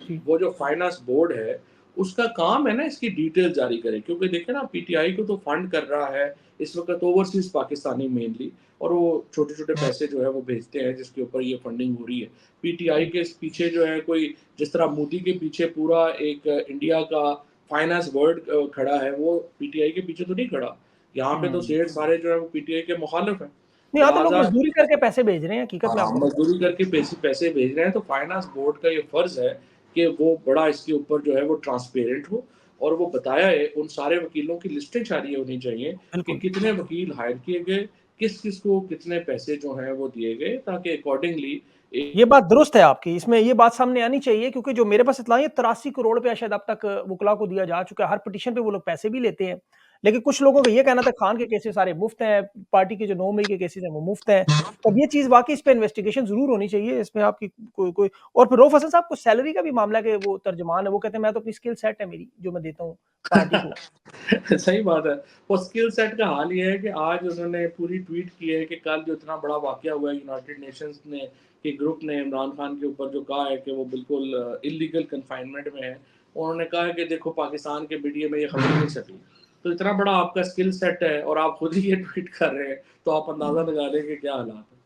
[SPEAKER 1] जी।
[SPEAKER 2] वो जो फाइनेंस बोर्ड है, उसका काम है ना इसकी डिटेल जारी करे क्योंकि देखिए ना पीटीआई को तो फंड कर रहा है इस वक़्त ओवरसीज़ पाकिस्तानी मेनली और वो छोटे-छोटे पैसे जो है वो भेजते हैं जिसके ऊपर ये फंडिंग हो रही है। पीटीआई
[SPEAKER 1] जी।
[SPEAKER 2] के इस पीछे जो है कोई जिस तरह मोदी के पीछे पूरा एक इंडिया का फाइनेंस वर्ल्ड खड़ा है, वो पीटीआई के पीछे तो नहीं खड़ा। यहाँ पे तो
[SPEAKER 1] हुँ।
[SPEAKER 2] सेठ सारे जो है वो पीटीआई के मुखालिफ हैं।
[SPEAKER 1] नहीं, यहाँ तो लोग
[SPEAKER 2] लिहाज़ा
[SPEAKER 1] मज़दूरी करके पैसे भेज रहे हैं, हकीकत में
[SPEAKER 2] हाँ,
[SPEAKER 1] आपको पता है।
[SPEAKER 2] मज़दूरी करके पैसे भेज रहे हैं, तो फाइनेंस बोर्ड का ये फ़र्ज़ है कि वो बड़ा इसके ऊपर जो है वो ट्रांसपेरेंट हो और वो बताया है, उन सारे वकीलों की लिस्टें जारी होनी चाहिए कि
[SPEAKER 1] बिल्कुल।
[SPEAKER 2] कितने वकील हायर किए गए, किस-किस को कितने पैसे जो हैं वो दिए गए, ताकि अकॉर्डिंगली ए
[SPEAKER 1] ये बात दुरुस्त है आपकी, इसमें ये बात सामने आनी चाहिए क्योंकि जो मेरे पास इत्तला है 83 करोड़ रुपया शायद अब तक वकला को दिया जा चुका है, हर पिटीशन पे वो लोग पैसे भी लेते हैं। लेकिन कुछ लोगों का ये कहना था खान के केसेस सारे मुफ्त हैं, पार्टी के जो 9 मई के केसेस हैं वो मुफ्त हैं। तब ये चीज़ वाक़ई इस पे इन्वेस्टिगेशन ज़रूर होनी चाहिए, इसमें आपकी कोई कोई और फिर रऊफ़ हसन साहब को सैलरी का भी मामला है कि वो तर्जुमान है, वो कहते हैं मैं तो अपनी स्किल सेट है मेरी, जो मैं देता हूँ पार्टी को।
[SPEAKER 2] सही बात है। वो स्किल सेट का हाल ये है कि आज उन्होंने पूरी ट्वीट की है कि कल जो इतना बड़ा वाक़या हुआ है यूनाइटेड नेशंस ने के ग्रुप ने इमरान खान के ऊपर जो कहा है कि वो बिल्कुल इल्लीगल कन्फाइनमेंट में है। उन्होंने कहा है कि देखो पाकिस्तान के मीडिया में ये खबर नहीं छपी। तो इतना बड़ा आपका स्किल सेट है और आप खुद ही ये ट्वीट कर रहे हैं, तो आप अंदाज़ा लगा लें कि क्या हालात हैं।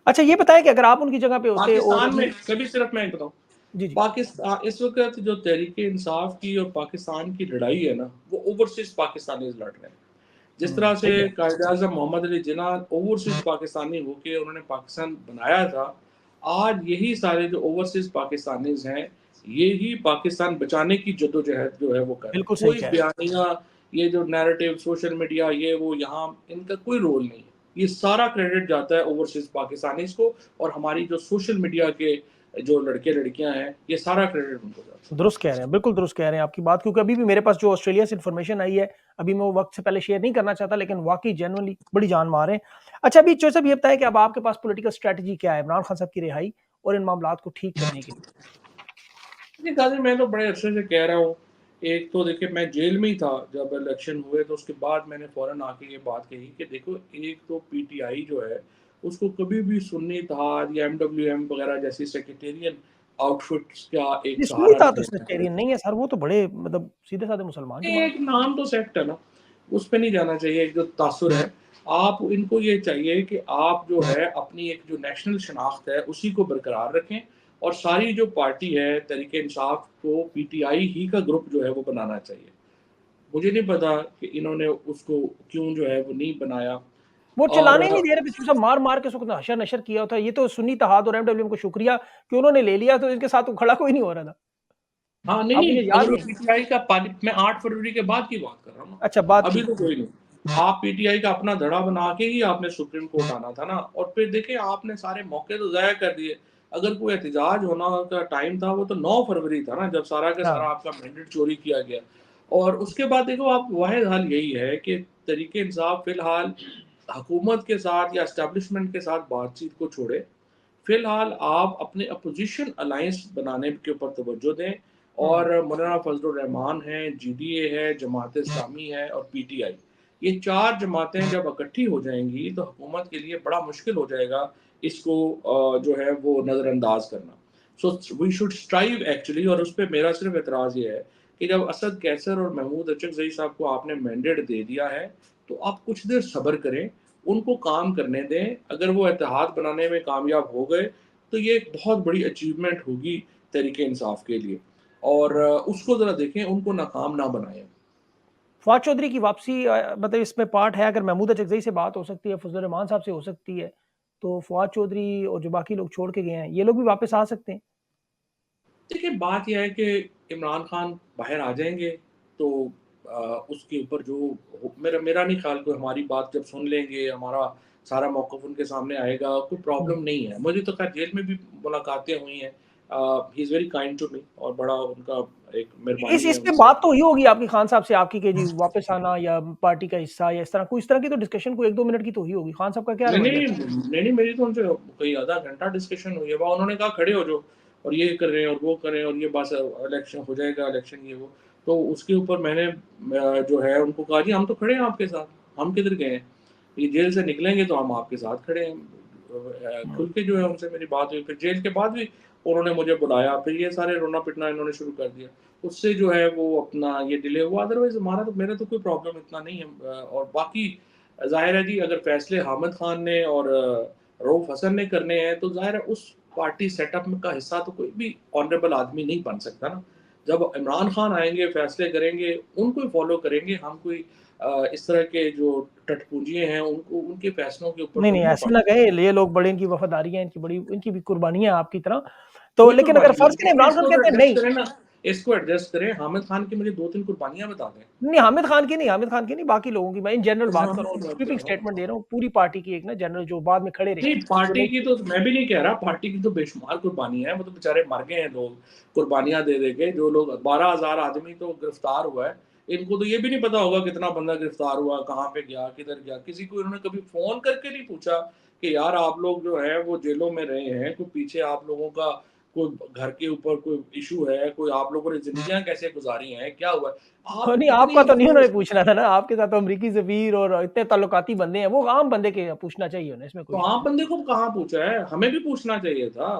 [SPEAKER 1] अच्छा, ये बताएँ कि अगर आप उनकी जगह पे होते और
[SPEAKER 2] पाकिस्तान
[SPEAKER 1] अभी
[SPEAKER 2] में कभी सिर्फ मैं एक बताऊँ,
[SPEAKER 1] जी, जी।
[SPEAKER 2] पाकिस्तान इस वक़्त जो तहरीक-ए-इंसाफ की और पाकिस्तान की लड़ाई है ना, वो ओवरसीज़ पाकिस्तानीज़ लड़ रहे हैं। जिस तरह से
[SPEAKER 1] सही कह
[SPEAKER 2] कायद-ए-आज़म मोहम्मद अली जिन्ना ओवरसीज़ पाकिस्तानी होके उन्होंने पाकिस्तान बनाया था, आज यही सारे जो ओवरसीज़ पाकिस्तानीज़ हैं, ये ही पाकिस्तान बचाने की जद्दोजहद जो है वो कर रहे हैं।
[SPEAKER 1] बिल्कुल सही
[SPEAKER 2] कोई
[SPEAKER 1] कह रहे हैं।
[SPEAKER 2] बयानिया, ये जो नैरेटिव, सोशल मीडिया, ये वो यहाँ इनका कोई रोल नहीं है। ये सारा क्रेडिट जाता है ओवरसीज़ पाकिस्तानीज़ को और हमारी जो सोशल मीडिया के जो लड़के-लड़कियाँ हैं, ये सारा क्रेडिट उनको जाता है।
[SPEAKER 1] दुरुस्त कह रहे हैं, बिल्कुल दुरुस्त कह रहे हैं आपकी बात क्योंकि अभी भी मेरे पास जो ऑस्ट्रेलिया से इन्फॉर्मेशन आई है, अभी मैं वो वक़्त से पहले शेयर नहीं करना चाहता लेकिन वाक़ई जेनुइनली बड़ी जान मार है। अच्छा, अभी जो साहब ये बताएँ कि अब आपके पास पॉलिटिकल स्ट्रैटेजी क्या है इमरान खान साहब की रिहाई और इन मामलात को ठीक करने के लिए?
[SPEAKER 2] जी, काज़ी मैं तो बड़े अरसे से कह रहा हूँ, एक तो देखिए मैं जेल में ही था जब इलेक्शन हुए, तो उसके बाद मैंने फ़ौरन आके ये बात कही कि देखो, एक तो पीटीआई जो है, उसको कभी भी सुन्नी इत्तेहाद या एमडब्ल्यूएम वगैरह जैसी सेक्टेरियन आउटफिट्स का एक
[SPEAKER 1] ये सुन्नी
[SPEAKER 2] सहारा
[SPEAKER 1] था
[SPEAKER 2] नहीं
[SPEAKER 1] तो
[SPEAKER 2] लेना
[SPEAKER 1] सेक्टेरियन
[SPEAKER 2] चाहिए।
[SPEAKER 1] नहीं है सर, वो तो बड़े मतलब सीधे-साधे मुसलमान जो
[SPEAKER 2] एक
[SPEAKER 1] मानते हैं।
[SPEAKER 2] नाम तो सेक्ट है ना, उस पे नहीं जाना चाहिए, एक जो तासुर है। आप इनको ये चाहिए कि आप जो है अपनी एक जो नेशनल शनाख्त है उसी को बरकरार रखें, और सारी जो पार्टी है तहरीक-ए-इंसाफ को पीटीआई ही का ग्रुप जो है वो बनाना चाहिए। मुझे नहीं पता कि इन्होंने उसको क्यों जो है वो नहीं बनाया।
[SPEAKER 1] वो
[SPEAKER 2] और
[SPEAKER 1] चिल्लाने ही नहीं दे रहे थे, सिर्फ सब मार-मार के उसको हशर-नशर किया होता है। ये तो सुन्नी इत्तेहाद और एमडब्ल्यूएम को शुक्रिया कि उन्होंने ले लिया, तो इनके साथ तो खड़ा कोई नहीं हो रहा था।
[SPEAKER 2] हाँ, नहीं,
[SPEAKER 1] अब
[SPEAKER 2] नहीं,
[SPEAKER 1] मुझे याद
[SPEAKER 2] अगर वो
[SPEAKER 1] नहीं।
[SPEAKER 2] पीटीआई का पार्टी, मैं 8 फरवरी के बाद की बात कर रहा हूँ ना,
[SPEAKER 1] अच्छा, बात
[SPEAKER 2] अभी
[SPEAKER 1] की।
[SPEAKER 2] तो कोई नहीं। आप पीटीआई का अपना धड़ा बना के ही आपने सुप्रीम कोर्ट आना था ना, और फिर देखिए आपने सारे मौके तो ज़ाया कर दिए। अगर कोई एहतजाज होना का टाइम था, वो तो 9 फरवरी था ना, जब सारा का
[SPEAKER 1] हाँ,
[SPEAKER 2] सारा आपका मैंडेट चोरी किया गया। और उसके बाद देखो, आप वाहिद हल यही है कि तहरीक-ए-इंसाफ फ़िलहाल हुकूमत के साथ या एस्टेब्लिशमेंट के साथ बातचीत को छोड़े। फिलहाल आप अपने अपोजिशन अलायंस बनाने के ऊपर तवज्जो दें,
[SPEAKER 1] हुँ,
[SPEAKER 2] और मौलाना फजलुर रहमान है, जीडीए है, जमात इस्लामी है और पीटीआई। ये 4 जमातें जब इकट्ठी हो जाएँगी तो हुकूमत के लिए बड़ा मुश्किल हो जाएगा इसको जो है वो नज़रअंदाज करना। So we should strive actually, और उसपे मेरा सिर्फ एतराज़ ये है कि जब असद कैसर और महमूद अचकज़ई साहब को आपने मैंडेट दे दिया है, तो आप कुछ देर सब्र करें, उनको काम करने दें। अगर वो इत्तेहाद बनाने में कामयाब हो गए, तो ये एक बहुत बड़ी अचीवमेंट होगी तहरीक-ए-इंसाफ के लिए, और
[SPEAKER 1] हुँ।
[SPEAKER 2] उसको ज़रा देखें, उनको नाकाम ना बनाएँ।
[SPEAKER 1] फवाद चौधरी की वापसी मतलब इसमें पार्ट है, अगर महमूद अचकज़ई से बात हो सकती है, फजल रहमान साहब से हो सकती है, तो फवाद चौधरी और जो बाकी लोग छोड़ के गए हैं, ये लोग भी वापस आ सकते हैं।
[SPEAKER 2] देखिए, बात ये है कि इमरान खान बाहर आ जाएँगे, तो उसके ऊपर जो मेरा मेरा नहीं ख़्याल कोई हमारी बात जब सुन लेंगे, हमारा सारा मौक़िफ़ उनके सामने आएगा, कोई
[SPEAKER 1] हुँ।
[SPEAKER 2] प्रॉब्लम नहीं है। मुझे तो ख़ैर जेल में भी मुलाकातें हुई हैं। He is very kind to me, और बड़ा उनका एक मेहरबानी
[SPEAKER 1] इस
[SPEAKER 2] है
[SPEAKER 1] पे
[SPEAKER 2] उनसे।
[SPEAKER 1] बात तो हुई होगी आपकी खान साहब से आपकी कि जी वापस आना या पार्टी का हिस्सा या इस तरह की तो डिस्कशन कोई 1-2 मिनट की तो हुई होगी। खान साहब का क्या
[SPEAKER 2] नहीं,
[SPEAKER 1] रवैया
[SPEAKER 2] नहीं,
[SPEAKER 1] था?
[SPEAKER 2] नहीं, नहीं, मेरी तो उनसे कोई आधा घंटा डिस्कशन हुई है। वहाँ उन्होंने कहा खड़े हो जाओ, और ये कर रहे हैं और वो कर रहे हैं, और ये बस इलेक्शन हो जाएगा, इलेक्शन ये वो। तो उसके ऊपर मैंने जो है उनको कहा, जी हम तो खड़े हैं आपके साथ, हम किधर गए हैं? ये जेल से निकलेंगे तो हम आपके साथ खड़े हैं।
[SPEAKER 1] हुँ।
[SPEAKER 2] खुल के जो है उनसे मेरी बात हुई। फिर जेल के बाद भी उन्होंने मुझे बुलाया, फिर ये सारे रोना-पिटना इन्होंने शुरू कर दिया। उससे जो है वो अपना ये डिले हुआ, अदरवाइज़ मेरा तो कोई प्रॉब्लम इतना नहीं है। और बाकी ज़ाहिर है जी, अगर फ़ैसले हामिद खान ने और रऊफ़ हसन ने करने हैं, तो ज़ाहिर है उस पार्टी सेटअप में का हिस्सा तो कोई भी ऑनरेबल आदमी नहीं बन सकता ना। जब इमरान खान आएँगे, फ़ैसले करेंगे, उनको ही फ़ॉलो करेंगे। हम कोई इस तरह के जो टटपुंजिये हैं, उनको उनके फ़ैसलों के ऊपर
[SPEAKER 1] नहीं, नहीं
[SPEAKER 2] थोड़ी ना
[SPEAKER 1] ऐसे ना
[SPEAKER 2] बात।
[SPEAKER 1] कहें, ये लोग बड़े इनकी वफ़ादारी है, इनकी भी कुर्बानियाँ हैं आपकी तरह। तो
[SPEAKER 2] कोई
[SPEAKER 1] लेकिन अगर
[SPEAKER 2] कुर्बानी नहीं,
[SPEAKER 1] फ़र्ज़ करें
[SPEAKER 2] देखिए
[SPEAKER 1] इमरान खान
[SPEAKER 2] इसको तो
[SPEAKER 1] कहते हैं
[SPEAKER 2] एडजस्ट
[SPEAKER 1] नहीं,
[SPEAKER 2] करें ना, इसको एडजस्ट करें। हामिद खान की मुझे 2-3 कुर्बानियाँ बता दें।
[SPEAKER 1] नहीं हामिद खान की नहीं, बाकी लोगों की मैं इन जनरल बात कर रहा हूँ,
[SPEAKER 2] बात कर
[SPEAKER 1] स्वीपिंग
[SPEAKER 2] रहा हूँ।
[SPEAKER 1] स्टेटमेंट दे रहा हूँ, पूरी पार्टी की एक ना जनरल जो बाद में खड़े रहे,
[SPEAKER 2] नहीं,
[SPEAKER 1] जो
[SPEAKER 2] पार्टी
[SPEAKER 1] लोग
[SPEAKER 2] की तो मैं भी नहीं कह रहा, पार्टी की तो बेशुमार कुर्बानियाँ हैं, वो तो बेचारे मर गए हैं लोग, कुर्बानियाँ दे के। जो लोग 12,000 आदमी तो गिरफ्तार हुआ है, इनको तो ये भी नहीं पता होगा कितना बंदा गिरफ्तार हुआ, कहाँ पे गया, किधर गया। किसी को इन्होंने कभी फ़ोन करके नहीं पूछा कि यार आप लोग जो हैं वो जेलों में रहे हैं, कोई पीछे आप लोगों का कोई घर के ऊपर कोई इश्यू है, कोई आप लोगों ने ज़िंदगियाँ कैसे गुज़ारी हैं, क्या हुआ है?
[SPEAKER 1] हाँ,
[SPEAKER 2] आप
[SPEAKER 1] नहीं
[SPEAKER 2] इतनी
[SPEAKER 1] आपका तो नहीं
[SPEAKER 2] जो
[SPEAKER 1] उन्होंने पूछना था ना, आपके साथ तो अमरीकी सफ़ीर और इतने ताल्लुकाती बंदे हैं, वो आम बंदे के पूछना चाहिए उन्हें, इसमें
[SPEAKER 2] तो
[SPEAKER 1] कोई शक
[SPEAKER 2] आम
[SPEAKER 1] नहीं।
[SPEAKER 2] बंदे को कहाँ पूछा है? हमें भी पूछना चाहिए था।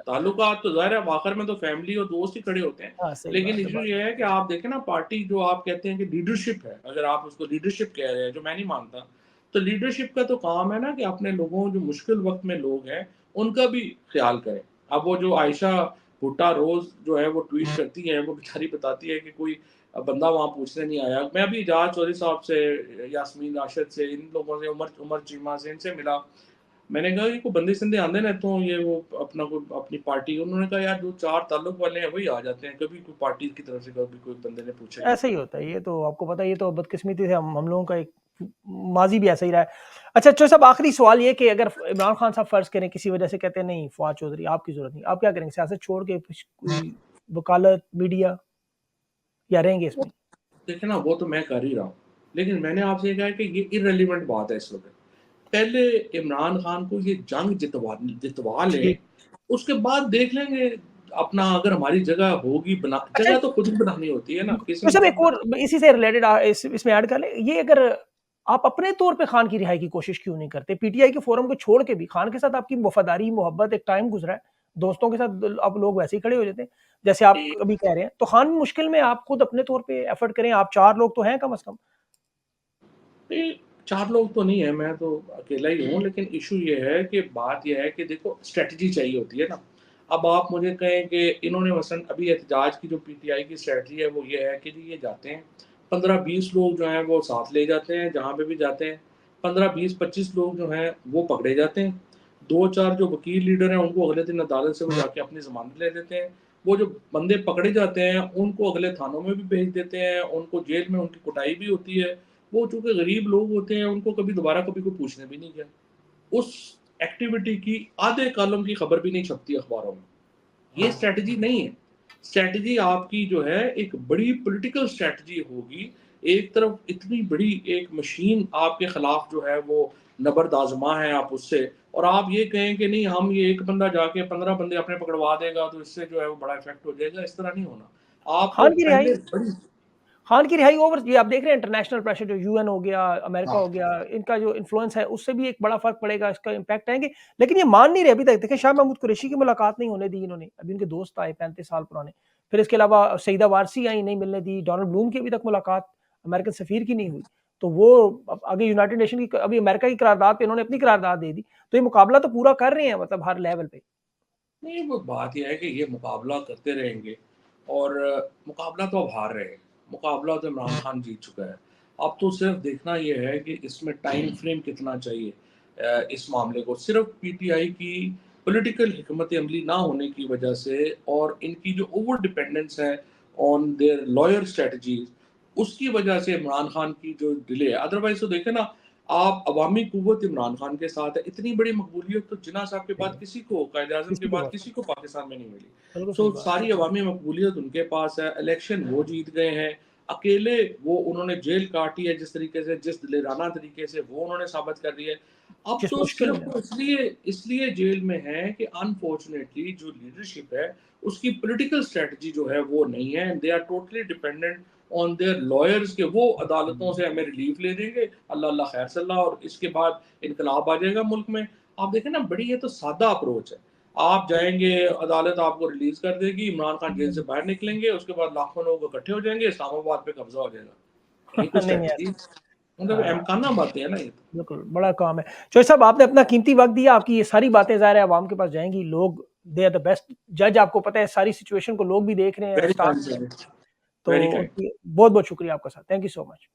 [SPEAKER 2] ताल्लुकात तो ज़ाहिर है, आखिर में तो फैमिली और दोस्त ही खड़े होते हैं।
[SPEAKER 1] हाँ, सही
[SPEAKER 2] लेकिन
[SPEAKER 1] बात है,
[SPEAKER 2] इश्यू ये है कि आप देखें ना, पार्टी जो आप कहते हैं कि लीडरशिप है, अगर आप उसको लीडरशिप कह रहे हैं, जो मैं नहीं मानता, तो लीडरशिप का तो काम है ना कि अपने लोगों, जो मुश्किल वक़्त में लोग हैं, उनका भी ख़्याल करें। अब वो जो आयशा भुट्टा रोज़ जो है वो ट्वीट करती हैं, वो बेचारी बताती है कि कोई बंदा वहाँ पूछने नहीं आया। मैं अभी एजाज़ चौधरी साहब से, यास्मीन राशिद से, इन लोगों से, उमर उमर चीमा से, इनसे मिला। मैंने कहा कि कोई बंदे-संदे आंदे ने इत्थों, ये वो अपना कोई अपनी पार्टी, उन्होंने कहा यार जो 4 ताल्लुक वाले हैं वही आ जाते हैं, कभी कोई पार्टी की तरफ से कभी कोई बंदे ने पूछा ही नहीं।
[SPEAKER 1] ऐसा ही होता है, ये तो आपको पता है, ये तो बदकिस्मती से हम लोगों का एक माज़ी भी ऐसा ही रहा है। अच्छा चो साहब आखिरी सवाल ये कि अगर इमरान खान साहब फ़र्ज़ करें किसी वजह से कहते हैं नहीं फवाद चौधरी आपकी ज़रूरत नहीं, आप क्या करेंगे? सियासत छोड़ के कुछ कोई वकालत, मीडिया या रहेंगे
[SPEAKER 2] वो
[SPEAKER 1] इसमें?
[SPEAKER 2] देखिए ना, वो तो मैं कर ही रहा हूँ। लेकिन मैंने आपसे ये कहा है कि ये इर्रेलेवेंट बात है इस वक़्त। पहले इमरान खान को ये जंग जितवा जितवा लें,
[SPEAKER 1] ठीक।
[SPEAKER 2] उसके बाद देख लेंगे। अपना अगर हमारी जगह होगी बना
[SPEAKER 1] अच्छा
[SPEAKER 2] जगह तो खुद ही बनानी होती है ना, किसी
[SPEAKER 1] तो
[SPEAKER 2] ने
[SPEAKER 1] सब
[SPEAKER 2] थोड़ी
[SPEAKER 1] एक और
[SPEAKER 2] बनानी।
[SPEAKER 1] इसी से रिलेटेड इसमें ऐड कर लें, ये अगर आप अपने तौर पे खान की रिहाई की कोशिश क्यों नहीं करते? पीटीआई के फोरम को छोड़ के भी खान के साथ आपकी वफादारी, मोहब्बत, एक टाइम गुजरा है, दोस्तों के साथ अब लोग वैसे ही खड़े हो जाते हैं, जैसे आप
[SPEAKER 2] ये
[SPEAKER 1] अभी कह रहे हैं। तो खान मुश्किल में आप खुद अपने तौर पे एफर्ट करें, आप 4 लोग तो हैं कम से कम।
[SPEAKER 2] ये 4 लोग तो नहीं है, मैं तो अकेला ही हूँ, लेकिन इश्यू ये है कि बात ये है कि देखो स्ट्रैटेजी चाहिए होती है ना। अब आप मुझे कहें कि इन्होंने मसलन अभी एहतजाज की जो पीटीआई की स्ट्रैटेजी है वो ये है कि जी ये जाते हैं, 15-20 लोग जो हैं वो साथ ले जाते हैं जहाँ पे भी जाते हैं, 15-20-25 लोग जो हैं वो पकड़े जाते हैं, 2-4 जो वकील लीडर हैं उनको अगले दिन अदालत से वो जाके अपनी ज़मानत ले लेते हैं। वो जो बंदे पकड़े जाते हैं उनको अगले थानों में भी भेज देते हैं, उनको जेल में उनकी कुटाई भी होती है। वो चूँकि गरीब लोग होते हैं, उनको कभी दोबारा कभी कोई पूछने भी नहीं गया। उस एक्टिविटी की आधे कॉलम की खबर भी नहीं छपती अखबारों में। ये स्ट्रैटेजी नहीं है। स्ट्रैटेजी आपकी जो है एक बड़ी पॉलिटिकल स्ट्रैटेजी होगी। एक तरफ इतनी बड़ी एक मशीन आपके खिलाफ जो है वो नबर्द आज़मा है आप उससे, और आप ये कहें कि नहीं हम ये एक बंदा जाके 15 बंदे अपने पकड़वा देगा तो इससे जो है वो बड़ा इफ़ेक्ट हो जाएगा, इस तरह नहीं होना। आपको
[SPEAKER 1] खान की
[SPEAKER 2] पहले
[SPEAKER 1] रिहाई
[SPEAKER 2] बड़ी
[SPEAKER 1] खान की रिहाई ओवर, ये आप देख रहे हैं इंटरनेशनल प्रेशर, जो यूएन हो गया, अमेरिका
[SPEAKER 2] हाँ,
[SPEAKER 1] हो गया, इनका जो इन्फ्लुएंस है उससे भी एक बड़ा फ़र्क पड़ेगा, इसका इम्पैक्ट आएँगे। लेकिन ये मान नहीं रहे अभी तक। देखिए शाह महमूद कुरैशी की मुलाकात नहीं होने दी इन्होंने, अभी उनके दोस्त आए 35 साल पुराने। फिर इसके अलावा सईदा वारसी आई, नहीं मिलने दी। डोनाल्ड ब्लूम की अभी तक मुलाकात अमेरिकन सफ़ीर की नहीं हुई। तो वो अब आगे यूनाइटेड नेशन की, अभी अमेरिका की करारदाद पे इन्होंने अपनी करारदाद दे दी। तो ये मुकाबला तो पूरा कर रहे हैं मतलब हर लेवल पे।
[SPEAKER 2] नहीं, वो बात ये है कि ये मुकाबला करते रहेंगे, और मुकाबला तो अब हार रहे हैं। मुकाबला तो इमरान खान जीत चुका है। अब तो सिर्फ़ देखना ये है कि इसमें टाइम फ्रेम कितना चाहिए इस मामले को। सिर्फ़ पीटीआई की पॉलिटिकल हिकमत अमली ना होने की वजह से और इनकी जो ओवर डिपेंडेंस है ऑन देयर लॉयर स्ट्रैटेजीज़, उसकी वजह से इमरान खान की जो डिले है। अदरवाइज़ तो देखें ना, आप अवामी क़ुव्वत इमरान खान के साथ है। इतनी बड़ी मकबूलियत तो जिन्ना साहब के बाद किसी को, कायद-ए-आज़म के
[SPEAKER 1] किसी के
[SPEAKER 2] बाद
[SPEAKER 1] पास
[SPEAKER 2] किसी को पाकिस्तान में नहीं मिली।
[SPEAKER 1] बिल्कुल
[SPEAKER 2] सो
[SPEAKER 1] सही बात है।
[SPEAKER 2] सारी अवामी मकबूलियत उनके पास है, इलेक्शन वो जीत गए हैं। अकेले वो उन्होंने जेल काटी है जिस तरीके से, जिस दिलेराना तरीके से वो उन्होंने साबित कर दी है। अब
[SPEAKER 1] जिस
[SPEAKER 2] तो
[SPEAKER 1] मुश्किल
[SPEAKER 2] सिर्फ़
[SPEAKER 1] में।
[SPEAKER 2] वो इसलिए इसलिए जेल में हैं कि अनफॉर्चुनेटली जो लीडरशिप है, उसकी पॉलिटिकल स्ट्रैटेजी जो है वो नहीं है। They are totally dependent on their lawyers के वो अदालतों से हमें रिलीफ ले देंगे, अल्लाह अल्लाह खैर सल्ला, और इसके बाद इनकलाब आ जाएगा मुल्क में। आप देखें ना, बड़ी ये तो सादा अप्रोच है। आप जाएँगे, अदालत आपको रिलीज़ कर देगी, इमरान खान जेल से बाहर निकलेंगे, उसके बाद लाखों लोग इकट्ठे हो जाएँगे, इस्लामाबाद पे कब्ज़ा हो जाएगा। ये कोई
[SPEAKER 1] नहीं, नहीं
[SPEAKER 2] स्ट्रैटेजी?
[SPEAKER 1] ऐसा
[SPEAKER 2] मतलब अहमकाना बातें हैं ना ये तो।
[SPEAKER 1] बिल्कुल, बड़ा काम है। चौधरी साहब, आपने अपना कीमती वक़्त दिया, आपकी ये सारी बातें ज़ाहिर है अवाम के पास जाएँगी, लोग दे आर द बेस्ट जज, आपको पता है सारी सिचुएशन को लोग भी देख रहे हैं,
[SPEAKER 2] वेरी
[SPEAKER 1] स्टाफ
[SPEAKER 2] काइंड
[SPEAKER 1] भी देख
[SPEAKER 2] सर,
[SPEAKER 1] रहे हैं। तो
[SPEAKER 2] वेरी काइंड।
[SPEAKER 1] उनकी बहुत-बहुत शुक्रिया आपका sir. Thank you so much.